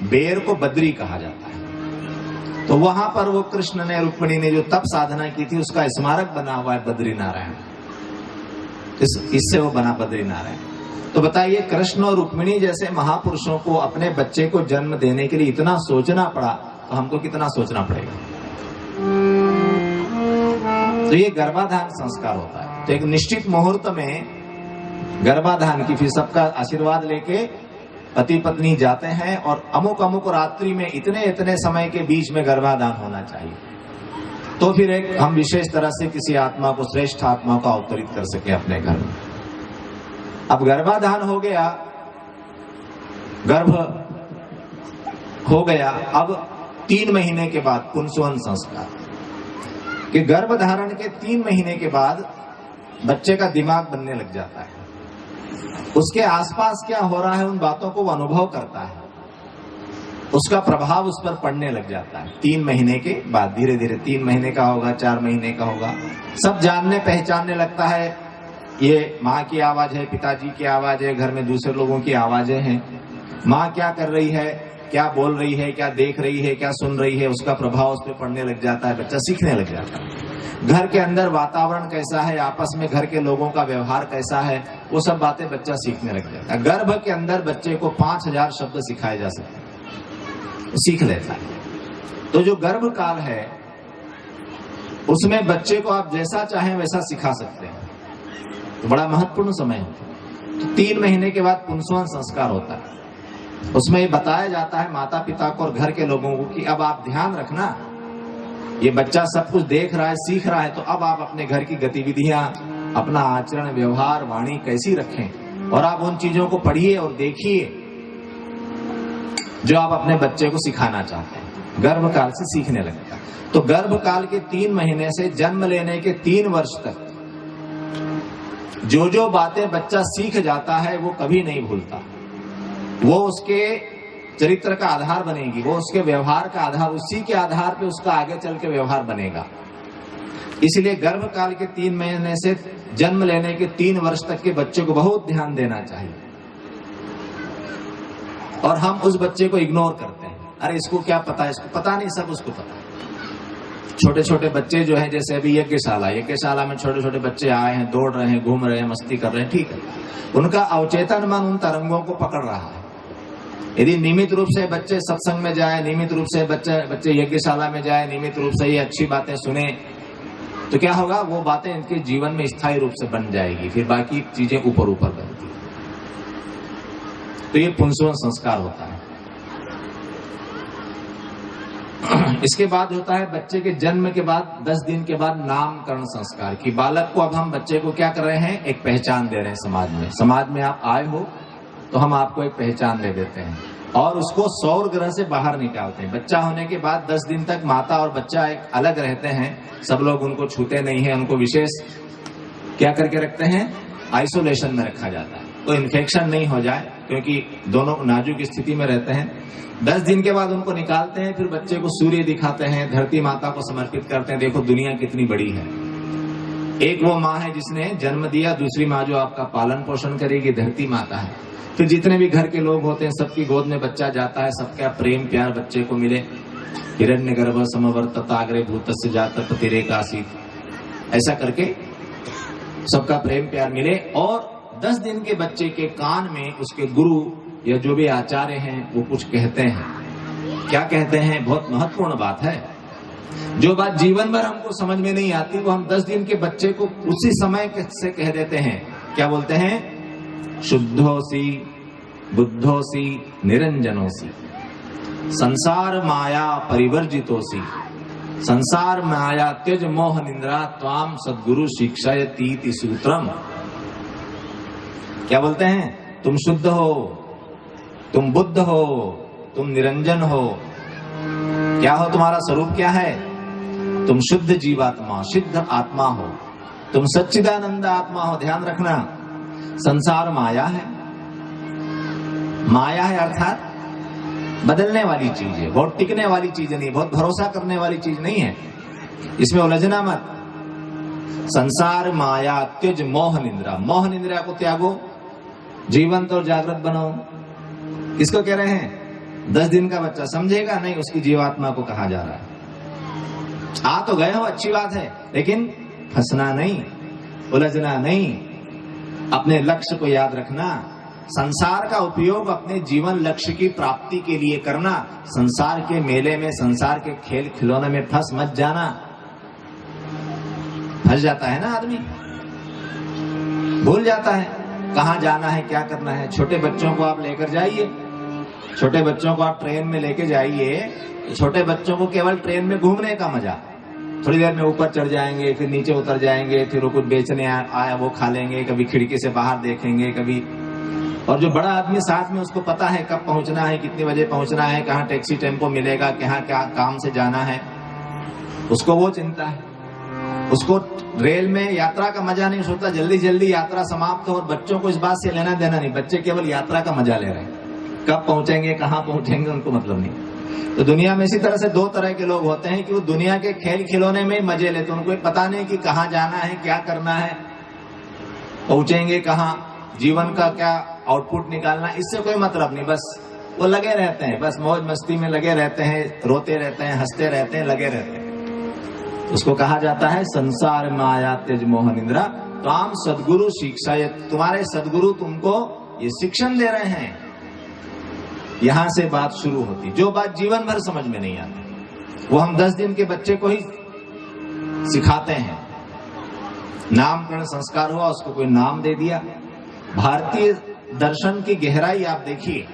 A: बेर को बद्री कहा जाता है। तो वहां पर वो कृष्ण ने, रुक्मिणी ने जो तप साधना की थी उसका स्मारक बना हुआ है बद्री नारायण, इससे वो बना बद्री नारायण। तो बताइए, कृष्ण और रुक्मिणी जैसे महापुरुषों को अपने बच्चे को जन्म देने के लिए इतना सोचना पड़ा, तो हमको कितना सोचना पड़ेगा। तो ये गर्भाधान संस्कार होता है। तो एक निश्चित मुहूर्त में गर्भाधान की, फिर सबका आशीर्वाद लेके पति पत्नी जाते हैं और अमुक अमुक रात्रि में इतने इतने समय के बीच में गर्भाधान होना चाहिए। तो फिर एक हम विशेष तरह से किसी आत्मा को, श्रेष्ठ आत्मा को अवतरित कर सके अपने घर में। अब गर्भाधान हो गया, गर्भ हो गया, अब 3 महीने के बाद पुंसवन संस्कार, कि गर्भ धारण के 3 महीने के बाद बच्चे का दिमाग बनने लग जाता है। उसके आसपास क्या हो रहा है उन बातों को वो अनुभव करता है, उसका प्रभाव उस पर पड़ने लग जाता है। 3 महीने के बाद धीरे धीरे, 3 महीने का होगा, 4 महीने का होगा, सब जानने पहचानने लगता है। ये माँ की आवाज है, पिताजी की आवाज है, घर में दूसरे लोगों की आवाजें हैं। माँ क्या कर रही है, क्या बोल रही है, क्या देख रही है, क्या सुन रही है, उसका प्रभाव उस पर पड़ने लग जाता है। बच्चा सीखने लग जाता है। घर के अंदर वातावरण कैसा है, आपस में घर के लोगों का व्यवहार कैसा है, वो सब बातें बच्चा सीखने लग जाता है। गर्भ के अंदर बच्चे को 5000 शब्द सिखाए जा सकते हैं, सीख लेता है। तो जो गर्भ काल है उसमें बच्चे को आप जैसा चाहें वैसा सिखा सकते हैं। तो बड़ा महत्वपूर्ण समय है। तो 3 महीने के बाद पुंसवन संस्कार होता है। उसमें ये बताया जाता है माता पिता को और घर के लोगों को कि अब आप ध्यान रखना, ये बच्चा सब कुछ देख रहा है, सीख रहा है, तो अब आप अपने घर की गतिविधियां, अपना आचरण, व्यवहार, वाणी कैसी रखें, और आप उन चीजों को पढ़िए और देखिए जो आप अपने बच्चे को सिखाना चाहते हैं। गर्भ काल से सीखने लगता है। तो गर्भ काल के 3 महीने से जन्म लेने के 3 वर्ष तक जो जो बातें बच्चा सीख जाता है वो कभी नहीं भूलता। वो उसके चरित्र का आधार बनेगी, वो उसके व्यवहार का आधार, उसी के आधार पे उसका आगे चल के व्यवहार बनेगा। इसलिए गर्भ काल के 3 महीने से जन्म लेने के 3 वर्ष तक के बच्चे को बहुत ध्यान देना चाहिए। और हम उस बच्चे को इग्नोर करते हैं, अरे इसको क्या पता है, इसको पता नहीं, सब उसको पता है। छोटे छोटे बच्चे जो हैं, जैसे अभी यज्ञशाला में छोटे छोटे बच्चे आए हैं, दौड़ रहे हैं, घूम रहे हैं, मस्ती कर रहे हैं, ठीक है, उनका अवचेतन मन उन तरंगों को पकड़ रहा है। यदि नियमित रूप से बच्चे सत्संग में जाए, नियमित रूप से बच्चे यज्ञशाला में जाए, नियमित रूप से ये अच्छी बातें सुने, तो क्या होगा, वो बातें इनके जीवन में स्थायी रूप से बन जाएगी, फिर बाकी चीजें ऊपर ऊपर बनती। तो ये पुंसवन संस्कार होता है। इसके बाद होता है बच्चे के जन्म के बाद 10 दिन के बाद नामकरण संस्कार की। बालक को अब हम बच्चे को क्या कर रहे हैं, एक पहचान दे रहे हैं समाज में। समाज में आप आए हो तो हम आपको एक पहचान दे देते हैं और उसको सौर ग्रह से बाहर निकालते हैं। बच्चा होने के बाद 10 दिन तक माता और बच्चा एक अलग रहते हैं, सब लोग उनको छूते नहीं है, उनको विशेष क्या करके रखते हैं, आइसोलेशन में रखा जाता है, तो इन्फेक्शन नहीं हो जाए, क्योंकि दोनों नाजुक स्थिति में रहते हैं। 10 दिन के बाद उनको निकालते हैं, फिर बच्चे को सूर्य दिखाते हैं, धरती माता को समर्पित करते हैं, देखो दुनिया कितनी बड़ी है। एक वो माँ है जिसने जन्म दिया, दूसरी माँ जो आपका पालन पोषण करेगी धरती माता है। फिर जितने भी घर के लोग होते हैं सबकी गोद में बच्चा जाता है, सबका प्रेम प्यार बच्चे को मिले। हिरण्यगर्भ समवर्तताग्रे भूतस्य जात पतिरेकासीत, ऐसा करके सबका प्रेम प्यार मिले। और 10 दिन के बच्चे के कान में उसके गुरु या जो भी आचार्य हैं वो कुछ कहते हैं। क्या कहते हैं, बहुत महत्वपूर्ण बात है। जो बात जीवन भर हमको समझ में नहीं आती वो हम 10 दिन के बच्चे को उसी समय से कह देते हैं। क्या बोलते हैं, शुद्धोसी बुद्धोसी निरंजनोसी संसार माया परिवर्जितोसी संसार माया त्यज मोह निंद्रा त्वाम सद्गुरु शिक्षयतीति सूत्रम। क्या बोलते हैं, तुम शुद्ध हो, तुम बुद्ध हो, तुम निरंजन हो। क्या हो, तुम्हारा स्वरूप क्या है, तुम शुद्ध जीवात्मा, शुद्ध आत्मा हो, तुम सच्चिदानंद आत्मा हो। ध्यान रखना, संसार माया है। माया है अर्थात बदलने वाली चीज है, बहुत टिकने वाली चीज नहीं, बहुत भरोसा करने वाली चीज नहीं है, इसमें उलझना मत। संसार माया त्यज मोह निंद्रा, मोह निंद्रा को त्यागो, जीवंत और जागृत बनो। किसको कह रहे हैं, 10 दिन का बच्चा समझेगा नहीं, उसकी जीवात्मा को कहा जा रहा है। आ तो गए हो, अच्छी बात है, लेकिन फंसना नहीं, उलझना नहीं, अपने लक्ष्य को याद रखना। संसार का उपयोग अपने जीवन लक्ष्य की प्राप्ति के लिए करना। संसार के मेले में, संसार के खेल खिलौने में फंस मत जाना। फंस जाता है ना आदमी, भूल जाता है कहाँ जाना है, क्या करना है। छोटे बच्चों को आप लेकर जाइए, छोटे बच्चों को आप ट्रेन में लेके जाइए, छोटे बच्चों को केवल ट्रेन में घूमने का मजा, थोड़ी देर में ऊपर चढ़ जाएंगे, फिर नीचे उतर जाएंगे, फिर वो कुछ बेचने आया वो खा लेंगे, कभी खिड़की से बाहर देखेंगे कभी। और जो बड़ा आदमी साथ में, उसको पता है कब पहुंचना है, कितने बजे पहुंचना है, कहाँ टैक्सी टेम्पो मिलेगा, कहाँ क्या काम से जाना है, उसको वो चिंता है। उसको रेल में यात्रा का मजा नहीं सोचता, जल्दी जल्दी यात्रा समाप्त हो। और बच्चों को इस बात से लेना देना नहीं, बच्चे केवल यात्रा का मजा ले रहे हैं, कब पहुंचेंगे कहाँ पहुंचेंगे उनको मतलब नहीं। तो दुनिया में इसी तरह से 2 तरह के लोग होते हैं कि वो दुनिया के खेल खिलौने में मजे लेते हैं, उनको पता नहीं कि कहाँ जाना है, क्या करना है, पहुंचेंगे कहाँ, जीवन का क्या आउटपुट निकालना, इससे कोई मतलब नहीं। बस वो लगे रहते हैं, बस मौज मस्ती में लगे रहते हैं, रोते रहते हैं, हंसते रहते हैं, लगे रहते हैं। उसको कहा जाता है संसार माया त्यज मोह निंद्रा त्वाम सद्गुरु शिक्षा। तुम्हारे सद्गुरु तुमको ये शिक्षण दे रहे हैं। यहां से बात शुरू होती, जो बात जीवन भर समझ में नहीं आती वो हम 10 दिन के बच्चे को ही सिखाते हैं। नामकरण संस्कार हुआ, उसको कोई नाम दे दिया। भारतीय दर्शन की गहराई आप देखिए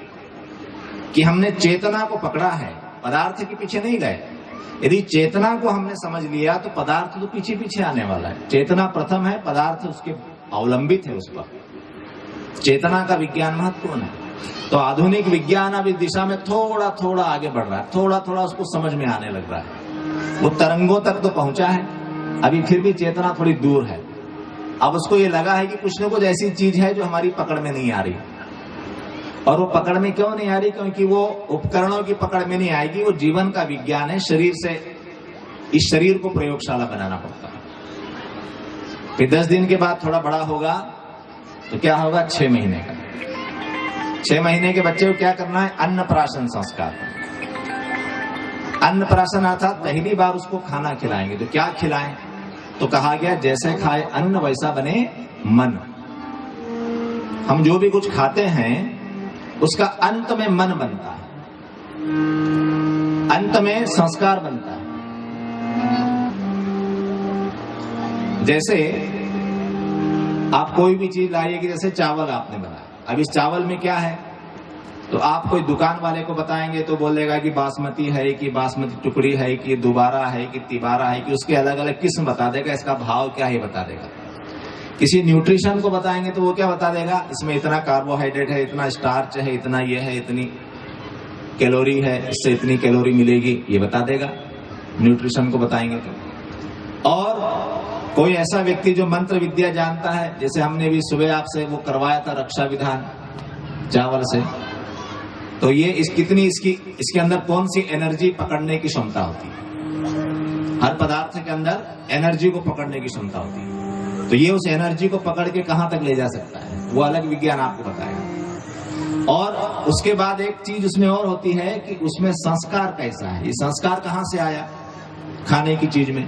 A: कि हमने चेतना को पकड़ा है, पदार्थ के पीछे नहीं गए। यदि चेतना को हमने समझ लिया तो पदार्थ तो पीछे पीछे आने वाला है। चेतना प्रथम है, पदार्थ उसके अवलंबित है उस पर। चेतना का विज्ञान महत्वपूर्ण है। तो आधुनिक विज्ञान अब इस दिशा में थोड़ा थोड़ा आगे बढ़ रहा है, थोड़ा थोड़ा उसको समझ में आने लग रहा है। वो तरंगों तक तो पहुंचा है, अभी फिर भी चेतना थोड़ी दूर है। अब उसको ये लगा है कि कुछ न कुछ ऐसी चीज है जो हमारी पकड़ में नहीं आ रही। और वो पकड़ में क्यों नहीं आ रही, क्योंकि वो उपकरणों की पकड़ में नहीं आएगी, वो जीवन का विज्ञान है। शरीर से, इस शरीर को प्रयोगशाला बनाना पड़ता है। फिर 10 दिन के बाद थोड़ा बड़ा होगा तो क्या होगा, 6 महीने का। 6 महीने के बच्चे को क्या करना है, अन्नप्राशन संस्कार। अन्नप्राशन अर्थात पहली बार उसको खाना खिलाएंगे। तो क्या खिलाएं, तो कहा गया जैसे खाए अन्न वैसा बने मन। हम जो भी कुछ खाते हैं उसका अंत में मन बनता है, अंत में संस्कार बनता है। जैसे आप कोई भी चीज लाइए कि जैसे चावल आपने बनाया, अब इस चावल में क्या है, तो आप कोई दुकान वाले को बताएंगे तो बोलेगा कि बासमती है कि बासमती टुकड़ी है कि दोबारा है कि तिबारा है, कि उसके अलग अलग किस्म बता देगा, इसका भाव क्या है बता देगा। किसी न्यूट्रिशन को बताएंगे तो वो क्या बता देगा, इसमें इतना कार्बोहाइड्रेट है, इतना स्टार्च है, इतना ये है, इतनी कैलोरी है, इससे इतनी कैलोरी मिलेगी, ये बता देगा न्यूट्रिशन को बताएंगे तो। और कोई ऐसा व्यक्ति जो मंत्र विद्या जानता है, जैसे हमने भी सुबह आपसे वो करवाया था रक्षा विधान चावल से, तो ये इसके अंदर कौन सी एनर्जी पकड़ने की क्षमता होती है। हर पदार्थ के अंदर एनर्जी को पकड़ने की क्षमता होती है, तो ये उस एनर्जी को पकड़ के कहां तक ले जा सकता है, वो अलग विज्ञान आपको बताएगा। और उसके बाद एक चीज उसमें और होती है कि उसमें संस्कार कैसा है। ये संस्कार कहां से आया, खाने की चीज में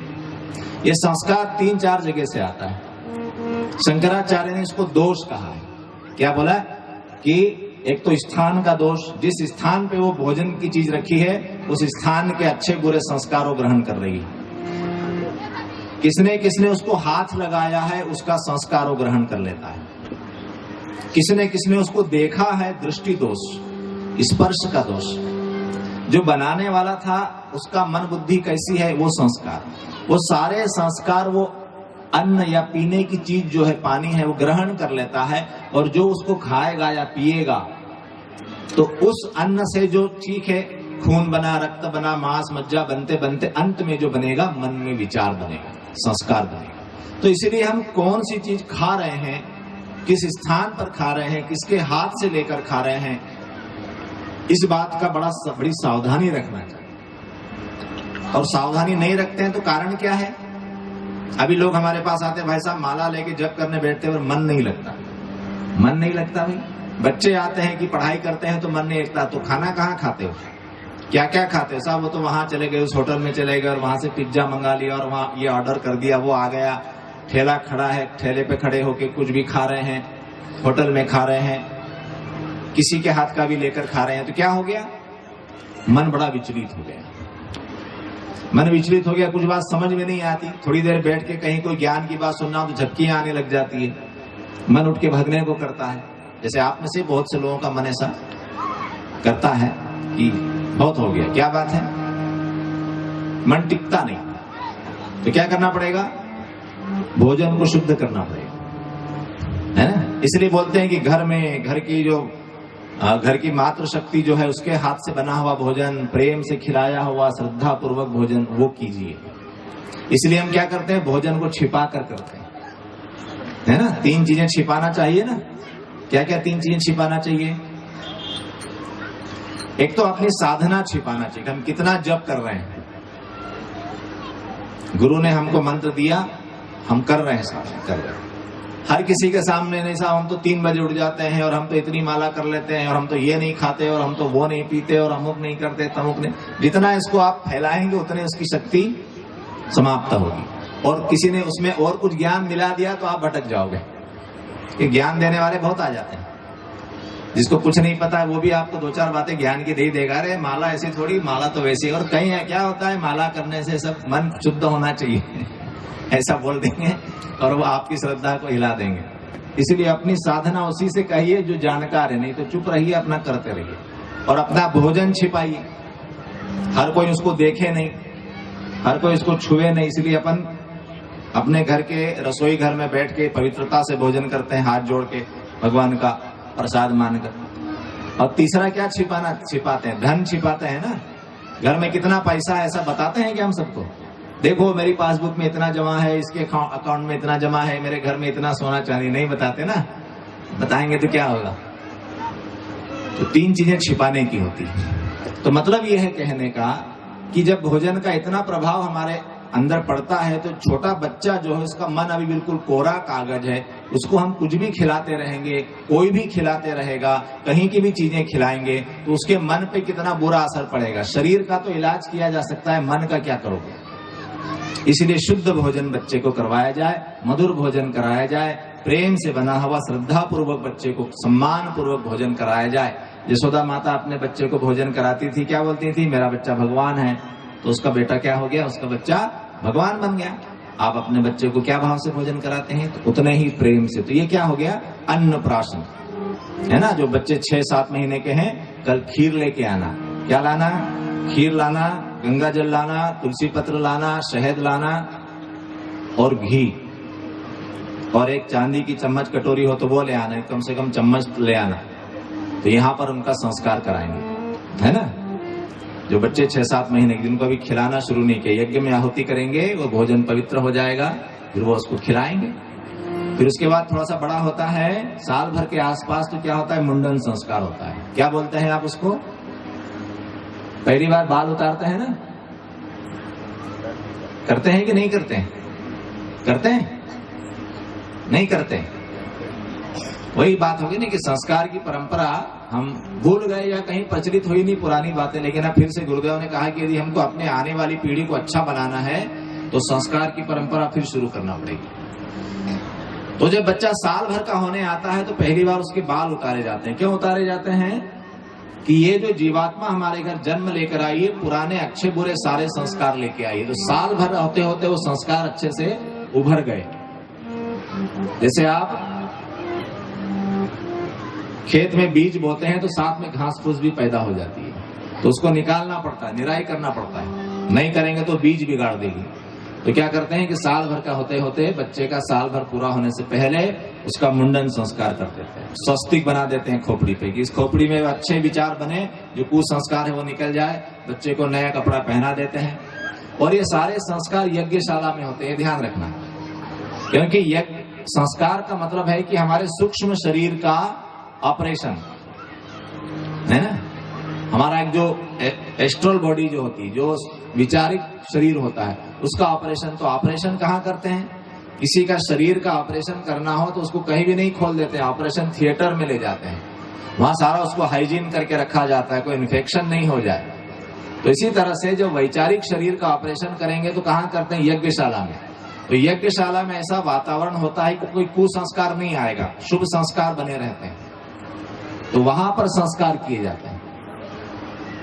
A: ये संस्कार 3-4 जगह से आता है। शंकराचार्य ने इसको दोष कहा है। क्या बोला कि एक तो स्थान का दोष, जिस स्थान पे वो भोजन की चीज रखी है उस स्थान के अच्छे बुरे संस्कारों ग्रहण कर रही है। किसने उसको हाथ लगाया है उसका संस्कारों ग्रहण कर लेता है। किसने उसको देखा है, दृष्टि दोष, स्पर्श का दोष। जो बनाने वाला था उसका मन बुद्धि कैसी है, वो संस्कार, वो सारे संस्कार वो अन्न या पीने की चीज जो है पानी है वो ग्रहण कर लेता है। और जो उसको खाएगा या पिएगा तो उस अन्न से जो ठीक है खून बना, रक्त बना, मांस मज्जा बनते बनते अंत में जो बनेगा मन में विचार बनेगा, संस्कार बनेगा। तो इसीलिए हम कौन सी चीज खा रहे हैं, किस स्थान पर खा रहे हैं, किसके हाथ से लेकर खा रहे हैं, इस बात का बड़ी सावधानी रखना चाहिए। और सावधानी नहीं रखते हैं तो कारण क्या है। अभी लोग हमारे पास आते हैं, भाई साहब माला लेके जप करने बैठते हैं और मन नहीं लगता, मन नहीं लगता। भाई बच्चे आते हैं कि पढ़ाई करते हैं तो मन नहीं लगता, तो खाना कहाँ खाते हो, क्या क्या खाते हो साहब, वो तो वहां चले गए, उस होटल में चले गए और वहां से पिज्जा मंगा लिया और वहां ये ऑर्डर कर दिया, वो आ गया, ठेला खड़ा है, ठेले पे खड़े होके कुछ भी खा रहे हैं, होटल में खा रहे हैं, किसी के हाथ का भी लेकर खा रहे हैं। तो क्या हो गया, मन बड़ा विचलित हो गया, मन विचलित हो गया, कुछ बात समझ में नहीं आती। थोड़ी देर बैठ के कहीं कोई ज्ञान की बात सुनना हो तो झपकियां आने लग जाती है, मन उठ के भागने को करता है। जैसे आप में से बहुत से लोगों का मन ऐसा करता है कि बहुत हो गया, क्या बात है, मन टिकता नहीं। तो क्या करना पड़ेगा, भोजन को शुद्ध करना पड़ेगा, है ना। इसलिए बोलते हैं कि घर की मातृ शक्ति जो है उसके हाथ से बना हुआ भोजन, प्रेम से खिलाया हुआ श्रद्धा पूर्वक भोजन वो कीजिए। इसलिए हम क्या करते हैं, भोजन को छिपा कर करते हैं, है ना। 3 चीजें छिपाना चाहिए ना। क्या क्या 3 चीजें छिपाना चाहिए। एक तो अपनी साधना छिपाना चाहिए, हम कितना जप कर रहे हैं। गुरु ने हमको मंत्र दिया, हम कर रहे हैं, साधना कर रहे हैं। हर किसी के सामने नहीं साहब हम तो 3 बजे उठ जाते हैं और हम तो इतनी माला कर लेते हैं और हम तो ये नहीं खाते और हम तो वो नहीं पीते और अमुक नहीं करते तमुक नहीं। जितना इसको आप फैलाएंगे उतने उसकी शक्ति समाप्त होगी। और किसी ने उसमें और कुछ ज्ञान मिला दिया तो आप भटक जाओगे। कि ज्ञान देने वाले बहुत आ जाते हैं, जिसको कुछ नहीं पता है वो भी आपको 2-4 बातें ज्ञान की दे देगा। अरे माला ऐसी थोड़ी, माला तो वैसी। और कहीं है क्या होता है, माला करने से सब मन शुद्ध होना चाहिए ऐसा बोल देंगे और वो आपकी श्रद्धा को हिला देंगे। इसलिए अपनी साधना उसी से कहिए जो जानकार है, नहीं तो चुप रहिए, अपना करते रहिए। और अपना भोजन छिपाइए, हर कोई उसको देखे नहीं, हर कोई उसको छुए नहीं। इसलिए अपन अपने घर के रसोई घर में बैठ के पवित्रता से भोजन करते हैं, हाथ जोड़ के भगवान का प्रसाद मानकर। और तीसरा क्या छिपाते हैं, धन छिपाते हैं ना। घर में कितना पैसा है ऐसा बताते हैं कि हम सबको, देखो मेरी पासबुक में इतना जमा है, इसके अकाउंट में इतना जमा है, मेरे घर में इतना सोना चांदी। नहीं बताते ना, बताएंगे तो क्या होगा। तो 3 चीजें छिपाने की होती है। तो मतलब ये है कहने का कि जब भोजन का इतना प्रभाव हमारे अंदर पड़ता है तो छोटा बच्चा जो है उसका मन अभी बिल्कुल कोरा कागज है, उसको हम कुछ भी खिलाते रहेंगे, कोई भी खिलाते रहेगा, कहीं की भी चीजें खिलाएंगे तो उसके मन पे कितना बुरा असर पड़ेगा। शरीर का तो इलाज किया जा सकता है, मन का क्या करोगे। इसलिए शुद्ध भोजन बच्चे को करवाया जाए, मधुर भोजन कराया जाए, प्रेम से बना हुआ श्रद्धा पूर्वक बच्चे को सम्मान पूर्वक भोजन कराया जाए। यशोदा माता अपने बच्चे को भोजन कराती थी, क्या बोलती थी, मेरा बच्चा भगवान है। तो उसका बेटा क्या हो गया, उसका बच्चा भगवान बन गया। आप अपने बच्चे को क्या भाव से भोजन कराते हैं, तो उतने ही प्रेम से। तो ये क्या हो गया, अन्नप्राशन है ना। जो बच्चे 6-7 महीने के हैं, कल खीर लेके आना। क्या लाना, खीर लाना, गंगा जल लाना, तुलसी पत्र लाना, शहद लाना और घी, और एक चांदी की चम्मच कटोरी हो तो वो ले आना, कम से कम चम्मच ले आना। तो यहाँ पर उनका संस्कार कराएंगे, है ना। जो बच्चे 6-7 महीने के, जिनको अभी खिलाना शुरू नहीं किया, यज्ञ में आहुति करेंगे, वो भोजन पवित्र हो जाएगा, फिर वो उसको खिलाएंगे। फिर उसके बाद थोड़ा सा बड़ा होता है, साल भर के आसपास, तो क्या होता है, मुंडन संस्कार होता है। क्या बोलते हैं आप उसको, पहली बार बाल उतारते हैं ना, करते हैं कि नहीं करते हैं, करते हैं नहीं करते। वही बात होगी ना कि संस्कार की परंपरा हम भूल गए या कहीं प्रचलित हुई नहीं पुरानी बातें। लेकिन अब फिर से गुरुदेव ने कहा कि यदि हमको अपने आने वाली पीढ़ी को अच्छा बनाना है तो संस्कार की परंपरा फिर शुरू करना पड़ेगी। तो जब बच्चा साल भर का होने आता है तो पहली बार उसके बाल उतारे जाते हैं। क्यों उतारे जाते हैं, कि ये जो जीवात्मा हमारे घर जन्म लेकर आई है, पुराने अच्छे बुरे सारे संस्कार लेके आई है। तो साल भर होते होते वो संस्कार अच्छे से उभर गए। जैसे आप खेत में बीज बोते हैं तो साथ में घास फूस भी पैदा हो जाती है, तो उसको निकालना पड़ता है, निराई करना पड़ता है। नहीं करेंगे तो बीज बिगाड़ देगी। तो क्या करते हैं कि साल भर का होते होते बच्चे का साल भर पूरा होने से पहले उसका मुंडन संस्कार कर देते हैं। स्वस्तिक बना देते हैं खोपड़ी पे, कि इस खोपड़ी में अच्छे विचार बने, जो कुसंस्कार है वो निकल जाए। बच्चे को नया कपड़ा पहना देते हैं। और ये सारे संस्कार यज्ञशाला में होते हैं, ध्यान रखना। क्योंकि यज्ञ संस्कार का मतलब है कि हमारे सूक्ष्म शरीर का ऑपरेशन है ना। हमारा एक जो एस्ट्रल बॉडी जो होती है, जो विचारिक शरीर होता है, उसका ऑपरेशन। तो ऑपरेशन कहाँ करते हैं, किसी का शरीर का ऑपरेशन करना हो तो उसको कहीं भी नहीं खोल देते हैं, ऑपरेशन थिएटर में ले जाते हैं। वहां सारा उसको हाइजीन करके रखा जाता है, कोई इन्फेक्शन नहीं हो जाए। तो इसी तरह से जो वैचारिक शरीर का ऑपरेशन करेंगे तो कहाँ करते हैं, यज्ञशाला में। तो यज्ञशाला में ऐसा वातावरण होता है कि कोई कुसंस्कार नहीं आएगा, शुभ संस्कार बने रहते हैं। तो वहां पर संस्कार किए जाते हैं।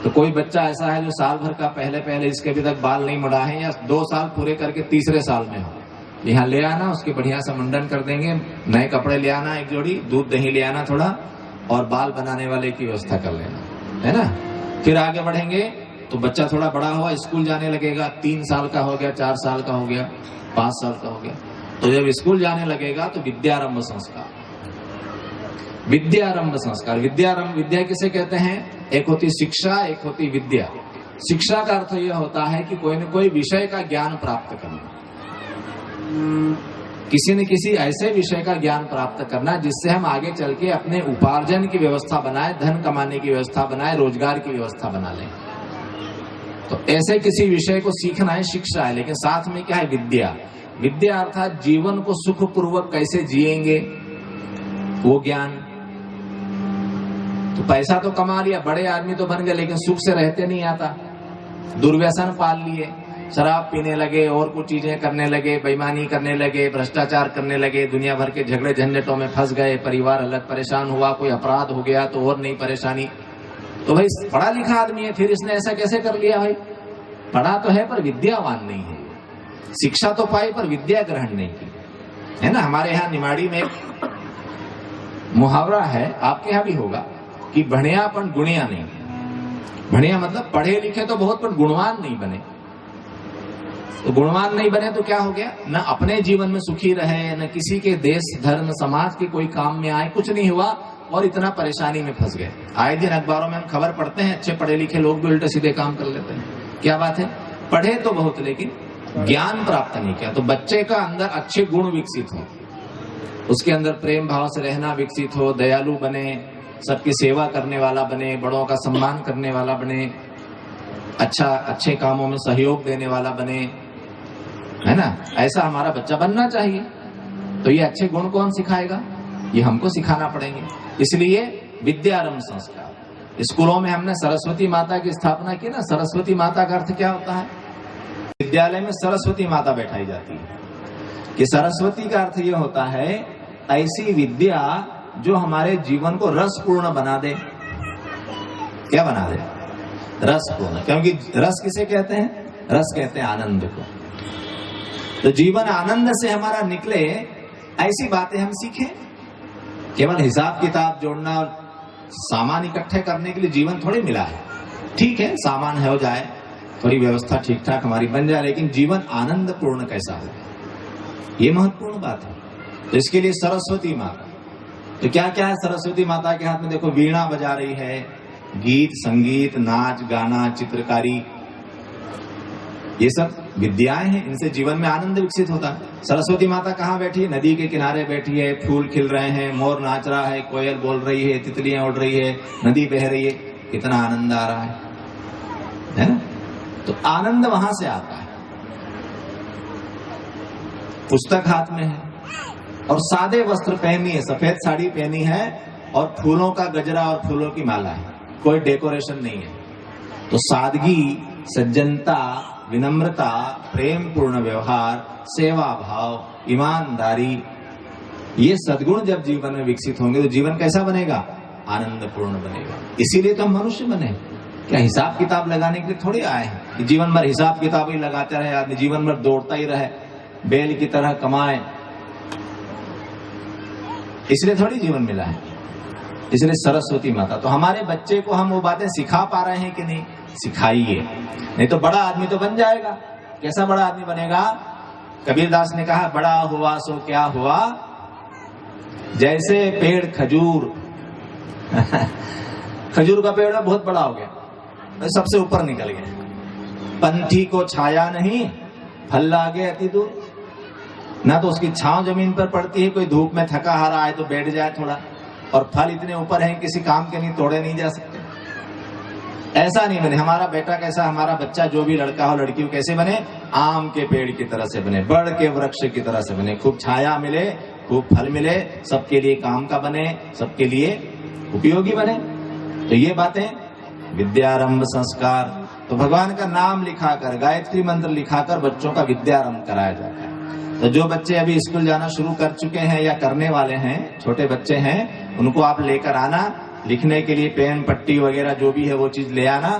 A: तो कोई बच्चा ऐसा है जो साल भर का पहले इसके अभी तक बाल नहीं मुड़ा है, या 2 साल पूरे करके तीसरे साल में हो, यहाँ ले आना, उसके बढ़िया से मुंडन कर देंगे, नए कपड़े ले आना, एक जोड़ी दूध दही ले आना थोड़ा, और बाल बनाने वाले की व्यवस्था कर लेना, है ना। फिर आगे बढ़ेंगे तो बच्चा थोड़ा बड़ा हुआ, स्कूल जाने लगेगा, 3 साल का हो गया, 4 साल का हो गया, 5 साल का हो गया। तो जब स्कूल जाने लगेगा तो विद्यारंभ संस्कार। विद्यारंभ संस्कार, विद्यारंभ, विद्या किसे कहते हैं, एक होती शिक्षा, एक होती विद्या। शिक्षा का अर्थ यह होता है कि कोई न कोई विषय का ज्ञान प्राप्त करना, किसी न किसी ऐसे विषय का ज्ञान प्राप्त करना जिससे हम आगे चल के अपने उपार्जन की व्यवस्था बनाए, धन कमाने की व्यवस्था बनाए, रोजगार की व्यवस्था बना लें। तो ऐसे किसी विषय को सीखना है, शिक्षा है। लेकिन साथ में क्या है, विद्या। विद्या अर्थात जीवन को सुखपूर्वक कैसे जिएंगे, वो ज्ञान। तो पैसा तो कमा लिया, बड़े आदमी तो बन गए, लेकिन सुख से रहते नहीं आता। दुर्व्यसन पाल लिए, शराब पीने लगे, और कुछ चीजें करने लगे, बेईमानी करने लगे, भ्रष्टाचार करने लगे, दुनिया भर के झगड़े झंझटों में फंस गए, परिवार अलग, परेशान हुआ, कोई अपराध हो गया तो और नहीं परेशानी। तो भाई पढ़ा लिखा आदमी है, फिर इसने ऐसा कैसे कर लिया भाई, पढ़ा तो है पर विद्यावान नहीं है, शिक्षा तो पाई पर विद्या ग्रहण नहीं की, है ना। हमारे यहाँ निमाड़ी में एक मुहावरा है, आपके यहाँ भी होगा, कि बढ़ियापन गुणिया नहीं। बढ़िया मतलब पढ़े लिखे तो बहुत, पर गुणवान नहीं बने। तो गुणवान नहीं बने तो क्या हो गया, न अपने जीवन में सुखी रहे, न किसी के देश धर्म समाज के कोई काम में आए, कुछ नहीं हुआ, और इतना परेशानी में फंस गए। आए दिन अखबारों में हम खबर पढ़ते हैं, अच्छे पढ़े लिखे लोग भी उल्टे सीधे काम कर लेते हैं। क्या बात है, पढ़े तो बहुत लेकिन ज्ञान प्राप्त नहीं किया। तो बच्चे का अंदर अच्छे गुण विकसित हो, उसके अंदर प्रेम भाव से रहना विकसित हो, दयालु बने, सबकी सेवा करने वाला बने, बड़ों का सम्मान करने वाला बने, अच्छे कामों में सहयोग देने वाला बने, है ना। ऐसा हमारा बच्चा बनना चाहिए। तो ये अच्छे गुण कौन सिखाएगा, ये हमको सिखाना पड़ेंगे। इसलिए विद्यारंभ संस्कार। स्कूलों में हमने सरस्वती माता की स्थापना की ना। सरस्वती माता का अर्थ क्या होता है, विद्यालय में सरस्वती माता बैठाई जाती है। कि सरस्वती का अर्थ ये होता है ऐसी विद्या जो हमारे जीवन को रसपूर्ण बना दे, क्या बना दे? रस पूर्ण। क्योंकि रस किसे कहते हैं? रस कहते हैं आनंद को। तो जीवन आनंद से हमारा निकले, ऐसी बातें हम सीखें। केवल हिसाब किताब जोड़ना और सामान इकट्ठे करने के लिए जीवन थोड़ी मिला है। ठीक है, सामान हो जाए, थोड़ी व्यवस्था ठीक ठाक हमारी बन जाए, लेकिन जीवन आनंद पूर्ण कैसा हो, ये महत्वपूर्ण बात है। तो इसके लिए सरस्वती माता, तो क्या क्या है सरस्वती माता के हाथ में? देखो, वीणा बजा रही है, गीत संगीत नाच गाना चित्रकारी, ये सब विद्याएं हैं, इनसे जीवन में आनंद विकसित होता है। सरस्वती माता कहाँ बैठी है? नदी के किनारे बैठी है, फूल खिल रहे हैं, मोर नाच रहा है, कोयल बोल रही है, तितलियां उड़ रही है, नदी बह रही है, कितना आनंद आ रहा है ना? तो आनंद वहां से आता है। पुस्तक हाथ में है और सादे वस्त्र पहनी है, सफेद साड़ी पहनी है और फूलों का गजरा और फूलों की माला है, कोई डेकोरेशन नहीं है। तो सादगी, सज्जनता, विनम्रता, प्रेम पूर्ण व्यवहार, सेवा भाव, ईमानदारी, ये सद्गुण जब जीवन में विकसित होंगे तो जीवन कैसा बनेगा? आनंद पूर्ण बनेगा। इसीलिए तो हम मनुष्य बने। क्या हिसाब किताब लगाने के लिए थोड़ी आए हैं कि जीवन भर हिसाब किताब ही लगाते रहे आदमी, जीवन भर दौड़ता ही रहे, बैल की तरह कमाए, इसलिए थोड़ी जीवन मिला है। इसलिए सरस्वती माता, तो हमारे बच्चे को हम वो बातें सिखा पा रहे हैं कि नहीं? सिखाइए, नहीं तो बड़ा आदमी तो बन जाएगा। कैसा बड़ा आदमी बनेगा? कबीरदास ने कहा, बड़ा हुआ सो क्या हुआ, जैसे पेड़ खजूर खजूर का पेड़ बहुत बड़ा हो गया, सबसे ऊपर निकल गया। पंथी को छाया नहीं, फल लागे अति दूर। ना तो उसकी छांव जमीन पर पड़ती है, कोई धूप में थका हारा आए तो बैठ जाए थोड़ा, और फल इतने ऊपर हैं किसी काम के नहीं, तोड़े नहीं जा सकते। ऐसा नहीं बने। हमारा बेटा कैसा, हमारा बच्चा जो भी लड़का हो लड़की हो, कैसे बने? आम के पेड़ की तरह से बने, बड़ के वृक्ष की तरह से बने, खूब छाया मिले, खूब फल मिले, सबके लिए काम का बने, सबके लिए उपयोगी बने। तो ये बातें विद्यारंभ संस्कार, तो भगवान का नाम लिखाकर, गायत्री मंत्र लिखाकर बच्चों का विद्यारंभ कराया जाता है। तो जो बच्चे अभी स्कूल जाना शुरू कर चुके हैं या करने वाले हैं, छोटे बच्चे हैं, उनको आप लेकर आना, लिखने के लिए पेन पट्टी वगैरह जो भी है वो चीज ले आना,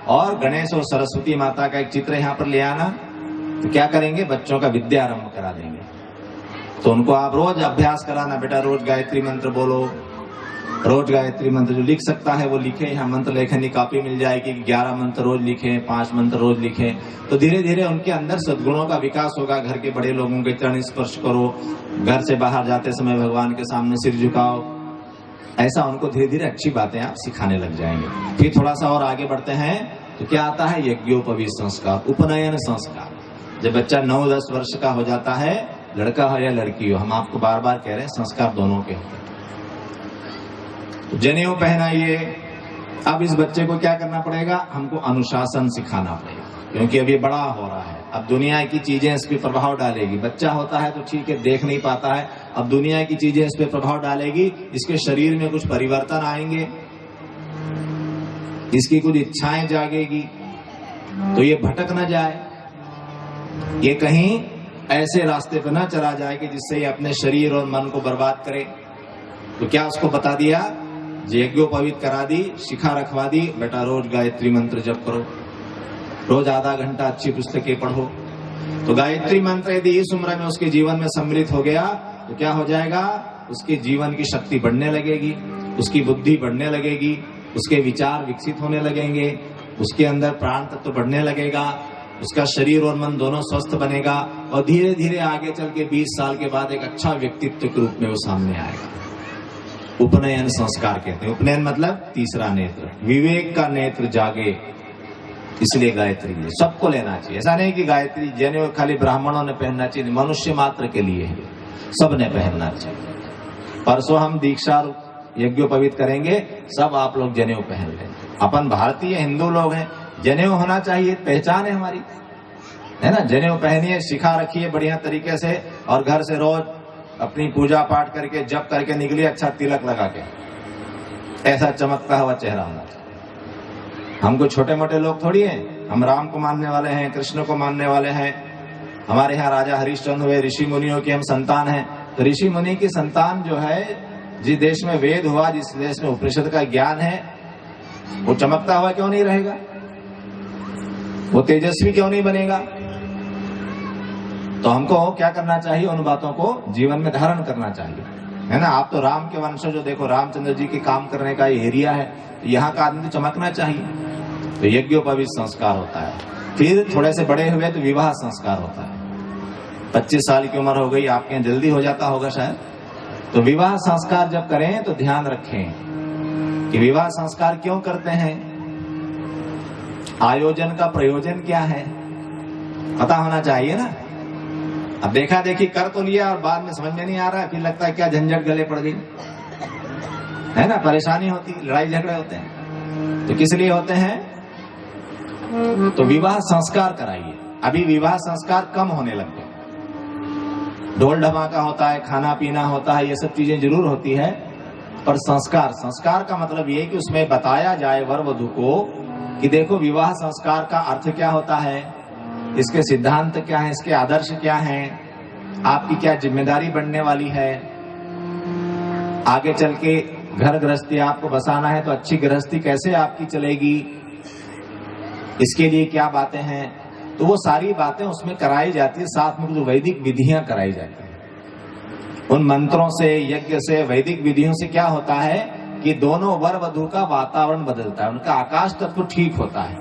A: और गणेश और सरस्वती माता का एक चित्र यहाँ पर ले आना। तो क्या करेंगे? बच्चों का विद्यारंभ करा देंगे। तो उनको आप रोज अभ्यास कराना, बेटा रोज गायत्री मंत्र बोलो, रोज गायत्री मंत्र जो लिख सकता है वो लिखे। यहाँ मंत्र लेखनी कापी मिल जाएगी, 11 मंत्र रोज लिखें, 5 मंत्र रोज लिखें। तो धीरे धीरे उनके अंदर सद्गुणों का विकास होगा। घर के बड़े लोगों के चरण स्पर्श करो, घर से बाहर जाते समय भगवान के सामने सिर झुकाओ, ऐसा उनको धीरे धीरे अच्छी बातें आप सिखाने लग जाएंगे। फिर थोड़ा सा और आगे बढ़ते हैं तो क्या आता है? यज्ञोपवीत संस्कार, उपनयन संस्कार। जब बच्चा 9-10 वर्ष का हो जाता है, लड़का हो या लड़की हो, हम आपको बार बार कह रहे हैं संस्कार दोनों के होते हैं। जनेऊ पहनाइए। अब इस बच्चे को क्या करना पड़ेगा? हमको अनुशासन सिखाना पड़ेगा, क्योंकि अब ये बड़ा हो रहा है। अब दुनिया की चीजें इस पे प्रभाव डालेगी। बच्चा होता है तो ठीक है, देख नहीं पाता है, अब दुनिया की चीजें इस पे प्रभाव डालेगी, इसके शरीर में कुछ परिवर्तन आएंगे, इसकी कुछ इच्छाएं जागेगी, तो ये भटक न जाए, ये कहीं ऐसे रास्ते पर न चला जाए कि जिससे ये अपने शरीर और मन को बर्बाद करे। तो क्या उसको बता दिया? यज्ञोपवीत करा दी, शिखा रखवा दी, बेटा रोज गायत्री मंत्र जप करो, रोज आधा घंटा अच्छी पुस्तकें पढ़ो। तो गायत्री मंत्र यदि इस उम्र में उसके जीवन में सम्मिलित हो गया तो क्या हो जाएगा? उसके जीवन की शक्ति बढ़ने लगेगी, उसकी बुद्धि बढ़ने लगेगी, उसके विचार विकसित होने लगेंगे, उसके अंदर प्राण तत्व बढ़ने लगेगा, उसका शरीर और मन दोनों स्वस्थ बनेगा, और धीरे धीरे आगे चल के 20 साल के बाद एक अच्छा व्यक्तित्व के रूप में वो सामने आएगा। उपनयन संस्कार कहते हैं। उपनयन मतलब तीसरा नेत्र, विवेक का नेत्र जागे, इसलिए गायत्री है। सबको लेना चाहिए। ऐसा नहीं कि गायत्री जनेऊ खाली ब्राह्मणों ने पहनना चाहिए, मनुष्य मात्र के लिए है, सबने पहनना चाहिए। परसों हम दीक्षा यज्ञोपवीत करेंगे, सब आप लोग जनेऊ पहन लें। अपन भारतीय हिंदू लोग हैं, जनेऊ होना चाहिए, पहचान है हमारी, है ना। जनेऊ पहनिए, शिखा रखिए बढ़िया तरीके से, और घर से रोज अपनी पूजा पाठ करके जप करके निकलिए, अच्छा तिलक लगा के, ऐसा चमकता हुआ चेहरा होना चाहिए। हम कोई छोटे मोटे लोग थोड़ी हैं, हम राम को मानने वाले हैं, कृष्ण को मानने वाले हैं। हमारे यहाँ राजा हरिश्चंद्र हुए, ऋषि मुनियों की हम संतान हैं। तो ऋषि मुनि की संतान जो है, जिस देश में वेद हुआ, जिस देश में उपनिषद का ज्ञान है, वो चमकता हुआ क्यों नहीं रहेगा? वो तेजस्वी क्यों नहीं बनेगा? तो हमको क्या करना चाहिए? उन बातों को जीवन में धारण करना चाहिए, है ना। आप तो राम के वंशज जो, देखो रामचंद्र जी के काम करने का ये एरिया है, तो यहाँ का आदमी चमकना चाहिए। तो यज्ञोपवीत संस्कार होता है। फिर थोड़े से बड़े हुए तो विवाह संस्कार होता है। 25 साल की उम्र हो गई, आपके यहाँ जल्दी हो जाता होगा शायद। तो विवाह संस्कार जब करें तो ध्यान रखें कि विवाह संस्कार क्यों करते हैं, आयोजन का प्रयोजन क्या है, पता होना चाहिए ना। अब देखा देखी कर तो लिया और बाद में समझ में नहीं आ रहा, फिर लगता है क्या झंझट गले पड़ गई, है ना। परेशानी होती, लड़ाई झगड़े होते हैं। तो किस लिए होते हैं? तो विवाह संस्कार कराइए। अभी विवाह संस्कार कम होने लग गए। ढोल ढमाका होता है, खाना पीना होता है, ये सब चीजें जरूर होती है, पर संस्कार का मतलब ये कि उसमें बताया जाए वर वधू को कि देखो विवाह संस्कार का अर्थ क्या होता है, इसके सिद्धांत क्या है, इसके आदर्श क्या हैं, आपकी क्या जिम्मेदारी बनने वाली है, आगे चल के घर गृहस्थी आपको बसाना है तो अच्छी गृहस्थी कैसे आपकी चलेगी, इसके लिए क्या बातें हैं। तो वो सारी बातें उसमें कराई जाती है। साथ में जो वैदिक विधियां कराई जाती है, उन मंत्रों से, यज्ञ से, वैदिक विधियों से क्या होता है कि दोनों वर वधू का वातावरण बदलता है, उनका आकाश तत्व ठीक होता है,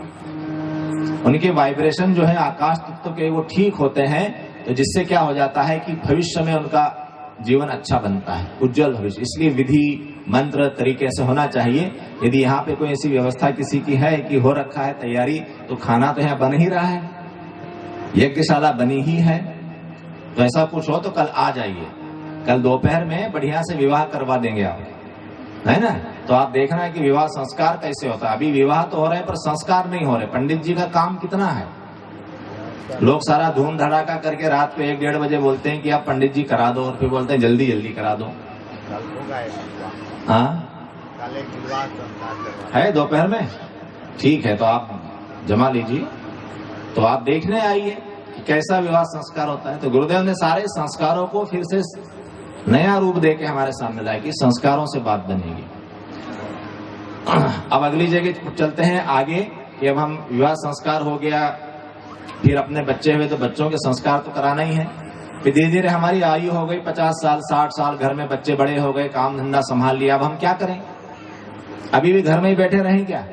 A: उनके वाइब्रेशन जो है आकाश तत्व के वो ठीक होते हैं। तो जिससे क्या हो जाता है कि भविष्य में उनका जीवन अच्छा बनता है, उज्जवल भविष्य। इसलिए विधि मंत्र तरीके से होना चाहिए। यदि यहाँ पे कोई ऐसी व्यवस्था किसी की है कि हो रखा है तैयारी, तो खाना तो यहाँ बन ही रहा है, यज्ञशाला बनी ही है, तो ऐसा कुछ हो तो कल आ जाइए। कल दोपहर में बढ़िया से विवाह करवा देंगे आप, है ना। तो आप देखना है कि विवाह संस्कार कैसे होता है। अभी विवाह तो हो रहे हैं पर संस्कार नहीं हो रहे। पंडित जी का काम कितना है, लोग सारा धूम धड़ाका करके रात को 1-1:30 बजे बोलते हैं कि आप पंडित जी करा दो, और फिर बोलते हैं जल्दी जल्दी करा दो। हाँ है दोपहर में, ठीक है, तो आप जमा लीजिए। तो आप देखने आइए कि कैसा विवाह संस्कार होता है। तो गुरुदेव ने सारे संस्कारों को फिर से नया रूप दे के हमारे सामने लाया कि संस्कारों से बात बनेगी। अब अगली जगह चलते हैं आगे कि अब हम विवाह संस्कार हो गया, फिर अपने बच्चे हुए तो बच्चों के संस्कार तो कराना ही है। फिर धीरे धीरे हमारी आयु हो गई 50 साल 60 साल, घर में बच्चे बड़े हो गए, काम धंधा संभाल लिया। अब हम क्या करें? अभी भी घर में ही बैठे रहें क्या?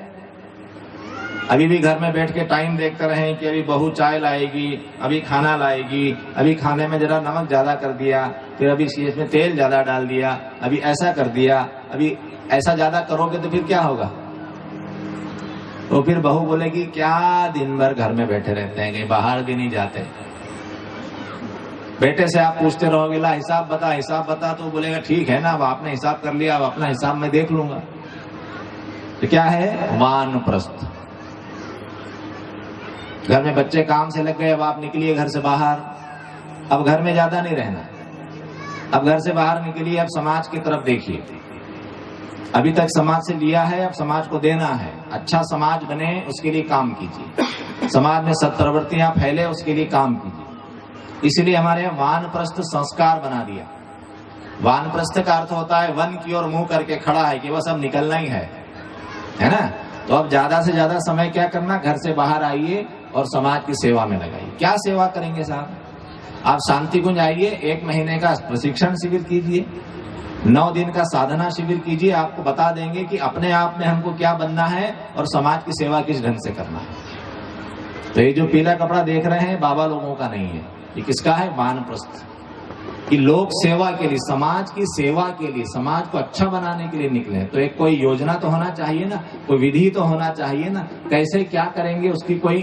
A: अभी भी घर में बैठ के टाइम देखते रहें कि अभी बहू चाय लाएगी, अभी खाना लाएगी, अभी खाने में जरा नमक ज्यादा कर दिया, फिर अभी इसमें तेल ज्यादा डाल दिया, अभी ऐसा कर दिया, अभी ऐसा ज्यादा करोगे तो फिर क्या होगा? तो फिर बहू बोलेगी क्या दिन भर घर में बैठे रहते हैं, कहीं बाहर भी नहीं जाते। बेटे से आप पूछते रहोगे ला हिसाब बता, तो बोलेगा ठीक है ना, अब आपने हिसाब कर लिया, अब अपना हिसाब मैं देख लूंगा। तो क्या है? वानप्रस्थ। घर में बच्चे काम से लग गए, अब आप निकलिए घर से बाहर। अब घर में ज्यादा नहीं रहना, अब घर से बाहर निकलिए, अब समाज की तरफ देखिए। अभी तक समाज से लिया है, अब समाज को देना है। अच्छा समाज बने उसके लिए काम कीजिए, समाज में सत्प्रवृत्तियां फैले उसके लिए काम कीजिए। इसलिए हमारे यहाँ वानप्रस्थ संस्कार बना दिया। वानप्रस्थ का अर्थ होता है वन की ओर मुंह करके खड़ा है कि बस अब निकलना ही है ना। तो अब ज्यादा से ज्यादा समय क्या करना, घर से बाहर आइए और समाज की सेवा में लगाइए। क्या सेवा करेंगे साहब? आप शांति कुंज आइए, 1 महीने का प्रशिक्षण शिविर कीजिए, 9 दिन का साधना शिविर कीजिए। आपको बता देंगे कि अपने आप में हमको क्या बनना है और समाज की सेवा किस ढंग से करना है। तो ये जो पीला कपड़ा देख रहे हैं बाबा लोगों का नहीं है, ये किसका है? वानप्रस्थ। कि लोक सेवा के लिए, समाज की सेवा के लिए, समाज को अच्छा बनाने के लिए निकले। तो एक कोई योजना तो होना चाहिए ना, कोई विधि तो होना चाहिए ना, कैसे क्या करेंगे उसकी कोई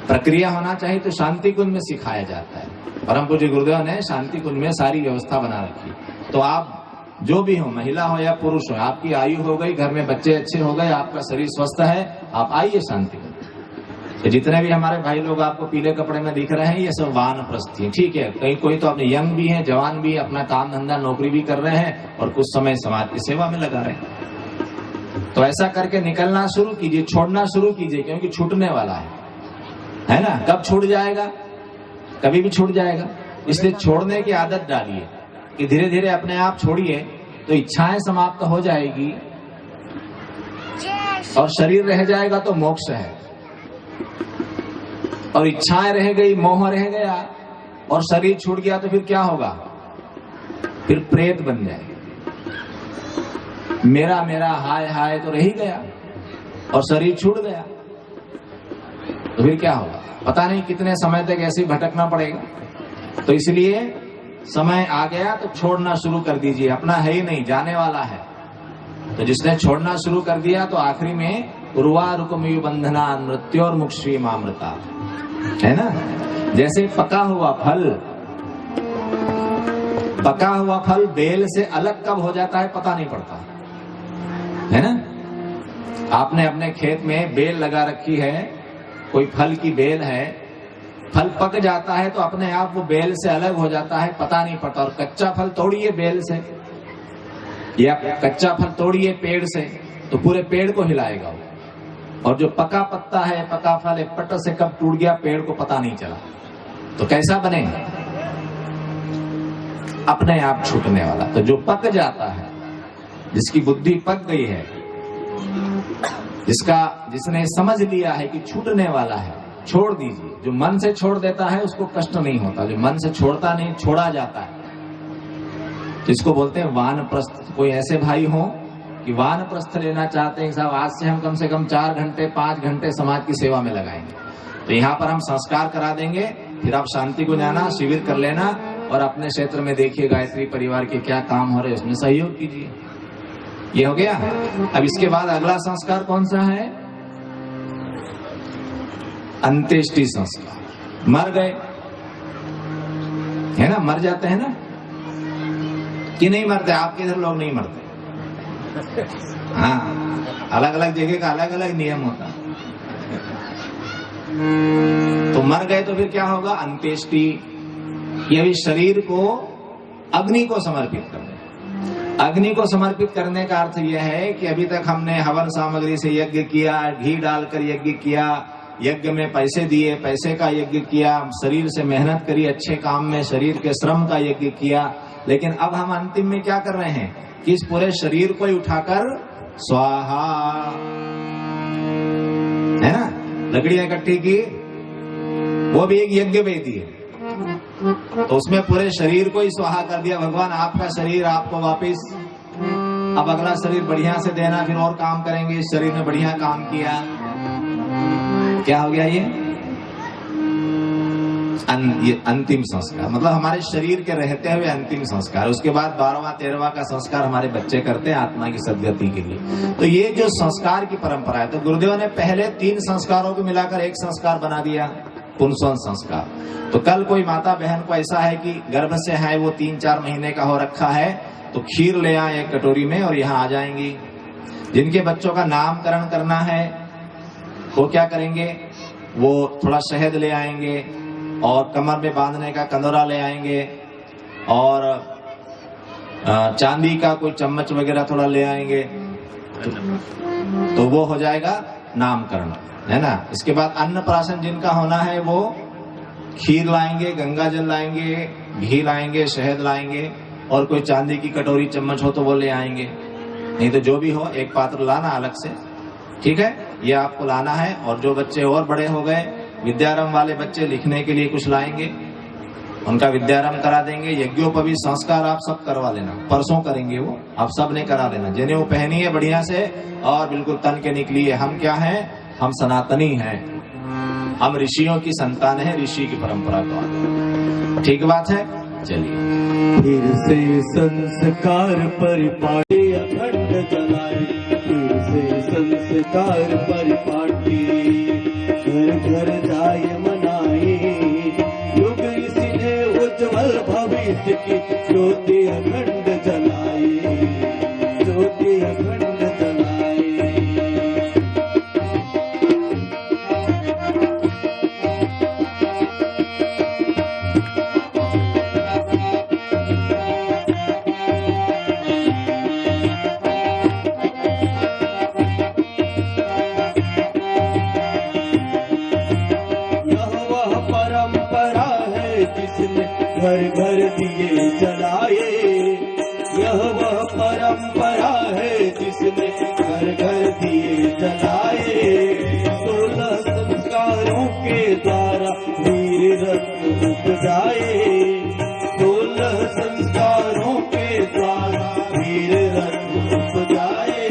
A: प्रक्रिया होना चाहिए। तो शांति कुंज में सिखाया जाता है। परम पूज्य गुरुदेव ने शांति कुंज में सारी व्यवस्था बना रखी। तो आप जो भी हो, महिला हो या पुरुष हो, आपकी आयु हो गई, घर में बच्चे अच्छे हो गए, आपका शरीर स्वस्थ है, आप आइए शांति कुंज। तो जितने भी हमारे भाई लोग आपको पीले कपड़े में दिख रहे हैं, ये सब वानप्रस्थ हैं। ठीक है, कहीं कोई तो अपने यंग भी है, जवान भी, अपना काम धंधा नौकरी भी कर रहे हैं और कुछ समय समाज की सेवा में लगा रहे हैं। तो ऐसा करके निकलना शुरू कीजिए, छोड़ना शुरू कीजिए, क्योंकि छूटने वाला है ना। कब छूट जाएगा? कभी भी छूट जाएगा। इसलिए छोड़ने की आदत डालिए कि धीरे धीरे अपने आप छोड़िए, तो इच्छाएं समाप्त हो जाएगी। और शरीर रह जाएगा तो मोक्ष है, और इच्छाएं रह गई, मोह रह गया और शरीर छूट गया तो फिर क्या होगा? फिर प्रेत बन जाएगा। मेरा मेरा हाय हाय तो रह ही गया और शरीर छूट गया तो फिर क्या होगा? पता नहीं कितने समय तक ऐसे ही भटकना पड़ेगा। तो इसलिए समय आ गया तो छोड़ना शुरू कर दीजिए, अपना है ही नहीं, जाने वाला है। तो जिसने छोड़ना शुरू कर दिया तो आखिरी में उर्वा रुकमयु बंधना मृत्यु और मुक्षी मामृता, है ना। जैसे पका हुआ फल बेल से अलग कब हो जाता है पता नहीं पड़ता, है ना। आपने अपने खेत में बेल लगा रखी है, कोई फल की बेल है, फल पक जाता है तो अपने आप वो बेल से अलग हो जाता है, पता नहीं पड़ता। और कच्चा फल तोड़िए बेल से या कच्चा फल तोड़िए पेड़ से तो पूरे पेड़ को हिलाएगा वो। और जो पका पत्ता है, पका फल है, पट से कब टूट गया पेड़ को पता नहीं चला। तो कैसा बने? अपने आप छूटने वाला। तो जो पक जाता है, जिसकी बुद्धि पक गई है, जिसने समझ लिया है कि छूटने वाला है, छोड़ दीजिए। जो मन से छोड़ देता है उसको कष्ट नहीं होता, जो मन से छोड़ता नहीं, छोड़ा जाता है, जिसको बोलते हैं वानप्रस्थ। कोई ऐसे भाई हो कि वानप्रस्थ लेना चाहते हैं, साहब आज से हम कम से कम 4 घंटे 5 घंटे समाज की सेवा में लगाएंगे, तो यहाँ पर हम संस्कार करा देंगे, फिर आप शांति को जाना, शिविर कर लेना और अपने क्षेत्र में देखिए गायत्री परिवार के क्या काम हो रहे हैं, उसमें सहयोग कीजिए। ये हो गया। अब इसके बाद अगला संस्कार कौन सा है? अंत्येष्टि संस्कार। मर गए, है ना, मर जाते हैं ना कि नहीं मरते? आपके इधर लोग नहीं मरते। हाँ, अलग अलग जगह का अलग अलग नियम होता है। तो मर गए तो फिर क्या होगा? अंत्येष्टि। ये भी शरीर को अग्नि को समर्पित करना। अग्नि को समर्पित करने का अर्थ यह है कि अभी तक हमने हवन सामग्री से यज्ञ किया, घी डालकर यज्ञ किया, यज्ञ में पैसे दिए, पैसे का यज्ञ किया, शरीर से मेहनत करी, अच्छे काम में शरीर के श्रम का यज्ञ किया, लेकिन अब हम अंतिम में क्या कर रहे हैं कि इस पूरे शरीर को ही उठाकर स्वाहा, है ना, लकड़ियां इकट्ठी की, वो भी एक यज्ञ वेदी है। तो उसमें पूरे शरीर को ही स्वाहा कर दिया। भगवान आपका शरीर आपको वापस, अब अगला शरीर बढ़िया से देना, फिर और काम करेंगे। इस शरीर ने बढ़िया काम किया, क्या हो गया? ये अंतिम संस्कार, मतलब हमारे शरीर के रहते हुए अंतिम संस्कार। उसके बाद 12वां 13वां का संस्कार हमारे बच्चे करते हैं आत्मा की सद्गति के लिए। तो ये जो संस्कार की परंपरा है, तो गुरुदेव ने पहले 3 संस्कारों को मिलाकर एक संस्कार बना दिया, पुंसवन संस्कार। तो कल कोई माता बहन को ऐसा है कि गर्भ से है, वो 3-4 महीने का हो रखा है, तो खीर ले आए एक कटोरी में और यहाँ आ जाएंगी। जिनके बच्चों का नामकरण करना है वो क्या करेंगे? वो थोड़ा शहद ले आएंगे और कमर में बांधने का कंदोरा ले आएंगे और चांदी का कोई चम्मच वगैरह थोड़ा ले आएंगे, तो वो हो जाएगा नामकरण, है ना। इसके बाद अन्नप्राशन जिनका होना है वो खीर लाएंगे, गंगा जल लाएंगे, घी लाएंगे, शहद लाएंगे और कोई चांदी की कटोरी चम्मच हो तो वो ले आएंगे। नहीं तो जो भी हो एक पात्र लाना अलग से, ठीक है, ये आपको लाना है। और जो बच्चे और बड़े हो गए, विद्यारंभ वाले बच्चे लिखने के लिए कुछ लाएंगे, उनका विद्यारंभ करा देंगे। यज्ञोपवीत संस्कार आप सब करवा लेना, परसों करेंगे वो, आप सब ने करा लेना। जिन्हें वो पहनी है बढ़िया से और बिल्कुल तन के निकली है। हम क्या हैं? हम सनातनी हैं, हम ऋषियों की संतान है, ऋषि की परंपरा को आगे। ठीक बात है, चलिए।
B: फिर से संस्कार परिपाटी अखंड जलाए, फिर से संस्कार परिपाटी घर घर जाए मनाए। युग इसने उज्जवल भविष्य की ज्योति अखंड जलाए, ज्योति अखंड जलाए। घर घर दिए जलाए, यह वह परंपरा है जिसने घर घर दिए जलाए। जाए। 16 संस्कारों के द्वारा वीर रथ जाए।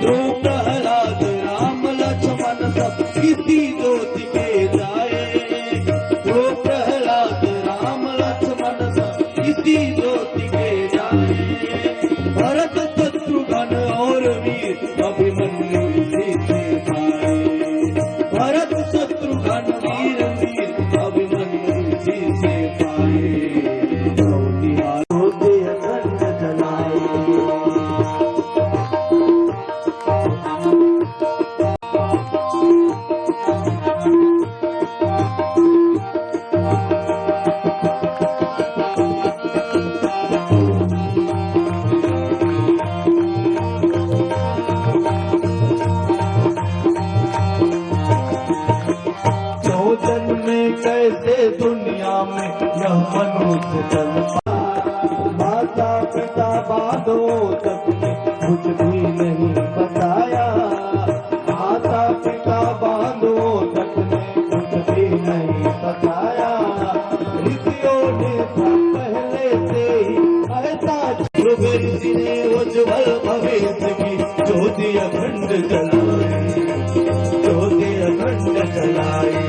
B: ध्रुव प्रहलाद राम लक्ष्मण सब किसी ज्योति के जाए। ध्रुव प्रहलाद राम लक्ष्मण सब किसी ज्योति के जाए। भरत शत्रुघ्न और वीर अभिमन्यु से पाए। भरत शत्रुघ्न वीर वीर अभिमन्यु से पाए। होते अखंड जलाए। कैसे दुनिया में यह मनुष्य जन्मा। माता पिता बांधो तक ने कुछ भी नहीं बताया। माता पिता बांधो तक ने कुछ भी नहीं बताया। ऋषियों ने पहले से ही ऐसा ऋषि ने उज्ज्वल भविष्य की ज्योति अखंड जलाए। ज्योति अखंड जलाए।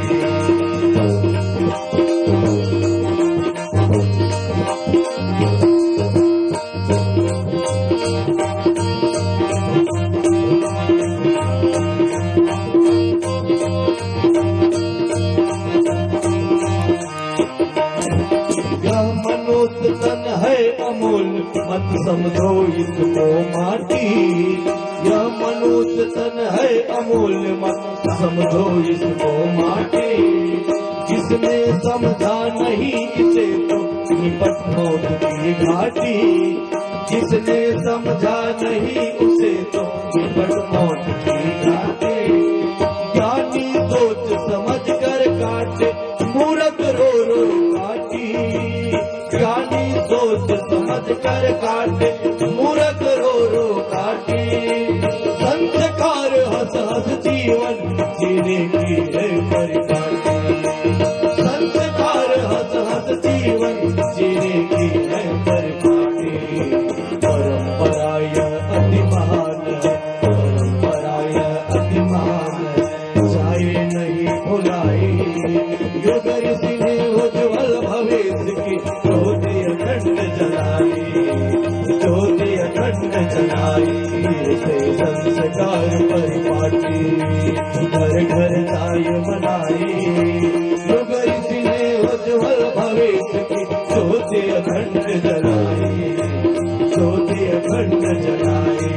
B: तन है अमूल्य मत समझो इसको माटी। यह मनुष्य तन है अमूल्य मत समझो इसको माटी। जिसने समझा नहीं इसे तो निपट मौत की घाटी। जिसने समझा नहीं उसे तो निपट मौत की घाटी। ज्ञानी सोच समझ कर काटे मूर्ख रो रो काटी। ज्ञानी सोच समझ कर काटे मूर्ख रो रो काटे। संस्कार हंस हंस जीवन जीने की है परिपाटी। संस्कार हंस हंस जीवन जीने की है परिपाटी। परंपरा यह अति महान है। परंपरा यह अति महान है। जाए नहीं भुलाई। युग ऋषि ने उज्ज्वल भविष्य की ज्योति अखंड जलाई। ज्योति अखंड जलाई। से संस्कार परिपाटी घर घर जाय मनाई। युग ऋषि ने उज्ज्वल भविष्य की ज्योति अखंड जलाई। ज्योति अखंड जलाई।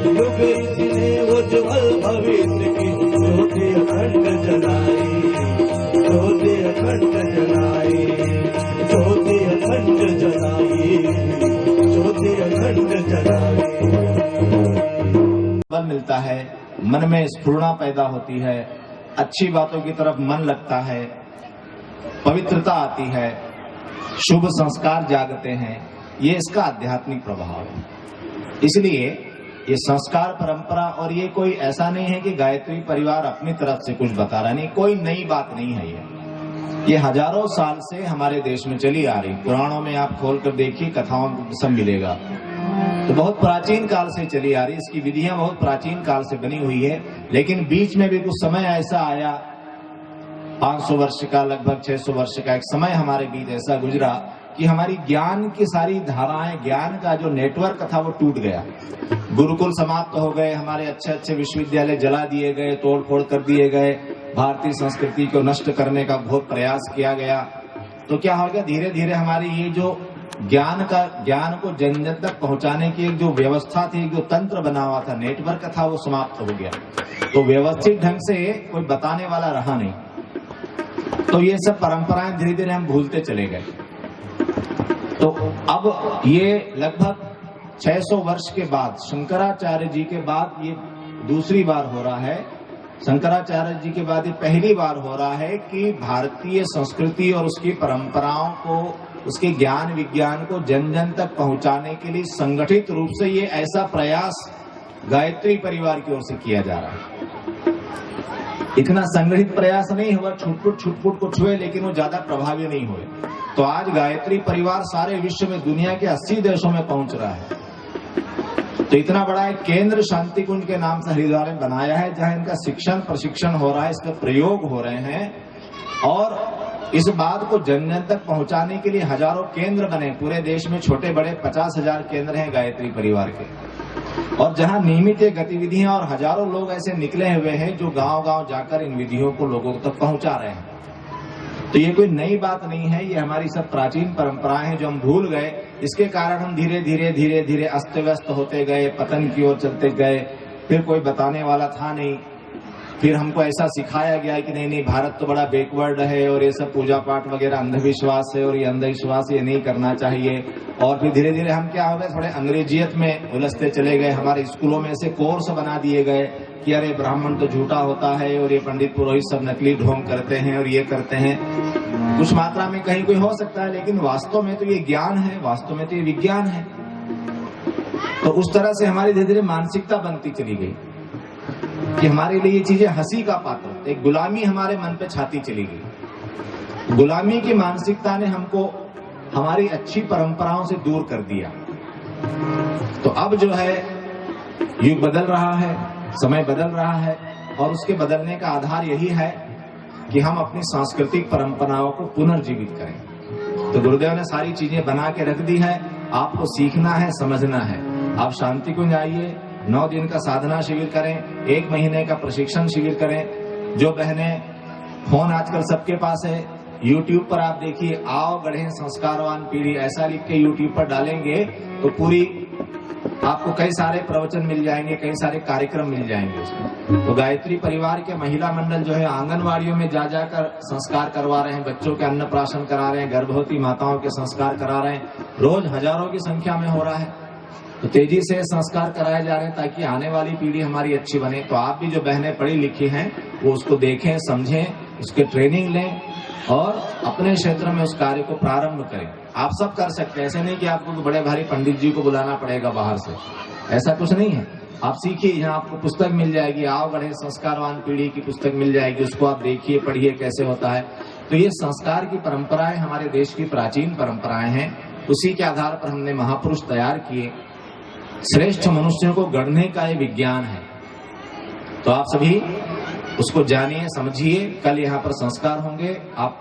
B: युग ऋषि ने उज्ज्वल भविष्य की ज्योति अखंड जलाई। ज्योति अखंड जलाई। ज्योति अखंड जलाई। ज्योति अखंड जलाई।
A: बल मिलता है, मन में स्फुरणा पैदा होती है, अच्छी बातों की तरफ मन लगता है, पवित्रता आती है, शुभ संस्कार जागते हैं। ये इसका आध्यात्मिक प्रभाव है। इसलिए ये संस्कार परंपरा, और ये कोई ऐसा नहीं है कि गायत्री परिवार अपनी तरफ से कुछ बता रहा, नहीं, कोई नई बात नहीं है। ये हजारों साल से हमारे देश में चली आ रही। पुराणों में आप खोलकर देखिए, कथाओं में सब मिलेगा। तो बहुत प्राचीन काल से चली आ रही। इसकी विधियां बहुत प्राचीन काल से बनी हुई है। लेकिन बीच में भी कुछ समय ऐसा आया, 500 वर्ष का, लगभग 600 वर्ष का एक समय हमारे बीच ऐसा गुजरा कि हमारी ज्ञान की सारी धाराएं, ज्ञान का जो नेटवर्क था वो टूट गया। गुरुकुल समाप्त हो गए, हमारे अच्छे अच्छे विश्वविद्यालय जला दिए गए, तोड़ फोड़ कर दिए गए, भारतीय संस्कृति को नष्ट करने का बहुत प्रयास किया गया। तो क्या हो गया, धीरे धीरे हमारी ये जो ज्ञान को जन जन तक पहुंचाने की एक जो व्यवस्था थी, जो तंत्र बना हुआ था, नेटवर्क था, वो समाप्त हो गया। तो व्यवस्थित ढंग से कोई बताने वाला रहा नहीं। तो ये सब परंपराएं धीरे धीरे हम भूलते चले गए। तो अब ये लगभग 600 वर्ष के बाद, शंकराचार्य जी के बाद ये दूसरी बार हो रहा है। शंकराचार्य जी के बाद ये पहली बार हो रहा है कि भारतीय संस्कृति और उसकी परंपराओं को, उसके ज्ञान विज्ञान को जन जन तक पहुंचाने के लिए संगठित रूप से ये ऐसा प्रयास गायत्री परिवार की ओर से किया जा रहा है। इतना संगठित प्रयास नहीं हुआ, छुटपुट को छुए, लेकिन वो ज्यादा प्रभावी नहीं हुए। तो आज गायत्री परिवार सारे विश्व में, दुनिया के 80 देशों में पहुंच रहा है। तो इतना बड़ा एक केंद्र शांति कुंज के नाम से हरिद्वार में बनाया है, जहां इनका शिक्षण प्रशिक्षण हो रहा है, इसके प्रयोग हो रहे हैं। और इस बात को जन जन तक पहुंचाने के लिए हजारों केंद्र बने पूरे देश में, छोटे बड़े 50,000 केंद्र हैं गायत्री परिवार के। और जहां नियमित ये गतिविधियां और हजारों लोग ऐसे निकले हुए हैं जो गांव-गांव जाकर इन विधियों को लोगों तक पहुंचा रहे हैं। तो ये कोई नई बात नहीं है, ये हमारी सब प्राचीन परंपराएं हैं जो हम भूल गए। इसके कारण हम धीरे धीरे अस्त व्यस्त होते गए, पतन की ओर चलते गए। फिर कोई बताने वाला था नहीं, फिर हमको ऐसा सिखाया गया कि नहीं भारत तो बड़ा बैकवर्ड है और ये सब पूजा पाठ वगैरह अंधविश्वास है और ये अंधविश्वास ये नहीं करना चाहिए। और फिर धीरे धीरे हम क्या हो गए, थोड़े अंग्रेजियत में उलझते चले गए। हमारे स्कूलों में ऐसे कोर्स बना दिए गए कि अरे ब्राह्मण तो झूठा होता है और ये पंडित पुरोहित सब नकली ढोंग करते हैं और ये करते हैं। कुछ मात्रा में कहीं कोई हो सकता है, लेकिन वास्तव में तो ये ज्ञान है, वास्तव में तो ये विज्ञान है। तो उस तरह से हमारी धीरे धीरे मानसिकता बनती चली गई कि हमारे लिए ये चीजें हंसी का पात्र, एक गुलामी हमारे मन पे छाती चली गई। गुलामी की मानसिकता ने हमको हमारी अच्छी परंपराओं से दूर कर दिया। तो अब जो है युग बदल रहा है, समय बदल रहा है, और उसके बदलने का आधार यही है कि हम अपनी सांस्कृतिक परंपराओं को पुनर्जीवित करें। तो गुरुदेव ने सारी चीजें बना के रख दी है, आपको सीखना है, समझना है। आप शांति कुंज आइए, 9 दिन का साधना शिविर करें, 1 महीने का प्रशिक्षण शिविर करें। जो बहनें, फोन आजकल सबके पास है, YouTube पर आप देखिए, आओ गढ़े संस्कारवान पीढ़ी, ऐसा लिख के YouTube पर डालेंगे तो पूरी आपको कई सारे प्रवचन मिल जाएंगे, कई सारे कार्यक्रम मिल जाएंगे उसमें। तो गायत्री परिवार के महिला मंडल जो है आंगनवाड़ियों में जा जाकर संस्कार करवा रहे हैं, बच्चों के अन्नप्राशन करा रहे हैं, गर्भवती माताओं के संस्कार करा रहे हैं। रोज हजारों की संख्या में हो रहा है। तो तेजी से संस्कार कराए जा रहे हैं ताकि आने वाली पीढ़ी हमारी अच्छी बने। तो आप भी जो बहनें पढ़ी लिखी हैं वो उसको देखें, समझें, उसके ट्रेनिंग लें और अपने क्षेत्र में उस कार्य को प्रारंभ करें। आप सब कर सकते हैं, ऐसे नहीं कि आपको बड़े भारी पंडित जी को बुलाना पड़ेगा बाहर से, ऐसा कुछ नहीं है। आप सीखिए, यहाँ आपको पुस्तक मिल जाएगी, आओ बढ़े संस्कारवान पीढ़ी की पुस्तक मिल जाएगी, उसको आप देखिए, पढ़िए कैसे होता है। तो ये संस्कार की परंपराएं हमारे देश की प्राचीन परंपराएं हैं। उसी के आधार पर हमने महापुरुष तैयार किए। श्रेष्ठ मनुष्यों को गढ़ने का ये विज्ञान है। तो आप सभी उसको जानिए, समझिए। कल यहाँ पर संस्कार होंगे, आप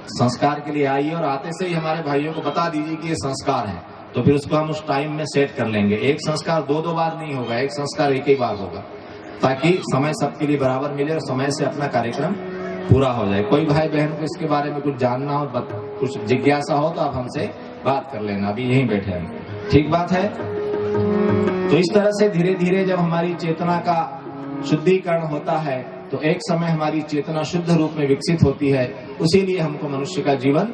A: संस्कार के लिए आइए और आते से ही हमारे भाइयों को बता दीजिए कि ये संस्कार है। तो फिर उसको हम उस टाइम में सेट कर लेंगे। एक संस्कार 2 बार नहीं होगा, एक संस्कार एक ही बार होगा, ताकि समय सबके लिए बराबर मिले और समय से अपना कार्यक्रम पूरा हो जाए। कोई भाई बहन को इसके बारे में कुछ जानना हो, कुछ जिज्ञासा हो तो आप हमसे बात कर लेना, अभी यहीं बैठे हैं। ठीक बात है। तो इस तरह से धीरे धीरे जब हमारी चेतना का शुद्धिकरण होता है तो एक समय हमारी चेतना शुद्ध रूप में विकसित होती है। उसी लिए हमको मनुष्य का जीवन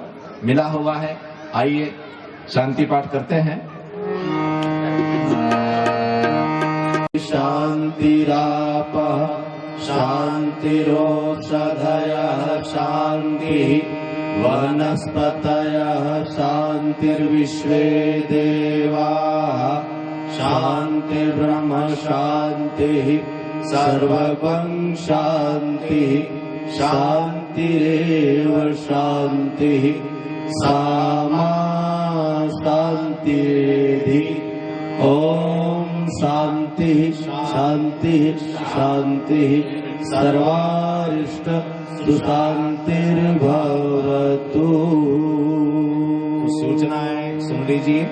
A: मिला हुआ है। आइए शांति पाठ करते हैं।
B: शांतिरापः शांतिरोषधयः शान्तिः वनस्पतयः शान्तिर्विश्वे देवाः शान्तिर्ब्रह्म शान्तिः सर्वगं शान्तिः शान्तिरेव शान्तिः सामा शान्तिरेधि। ॐ शान्तिः शान्तिः शान्तिः सर्वारिष्ट सुशान्तिर्भवतु।
A: सूचनाएं सुन लीजिए।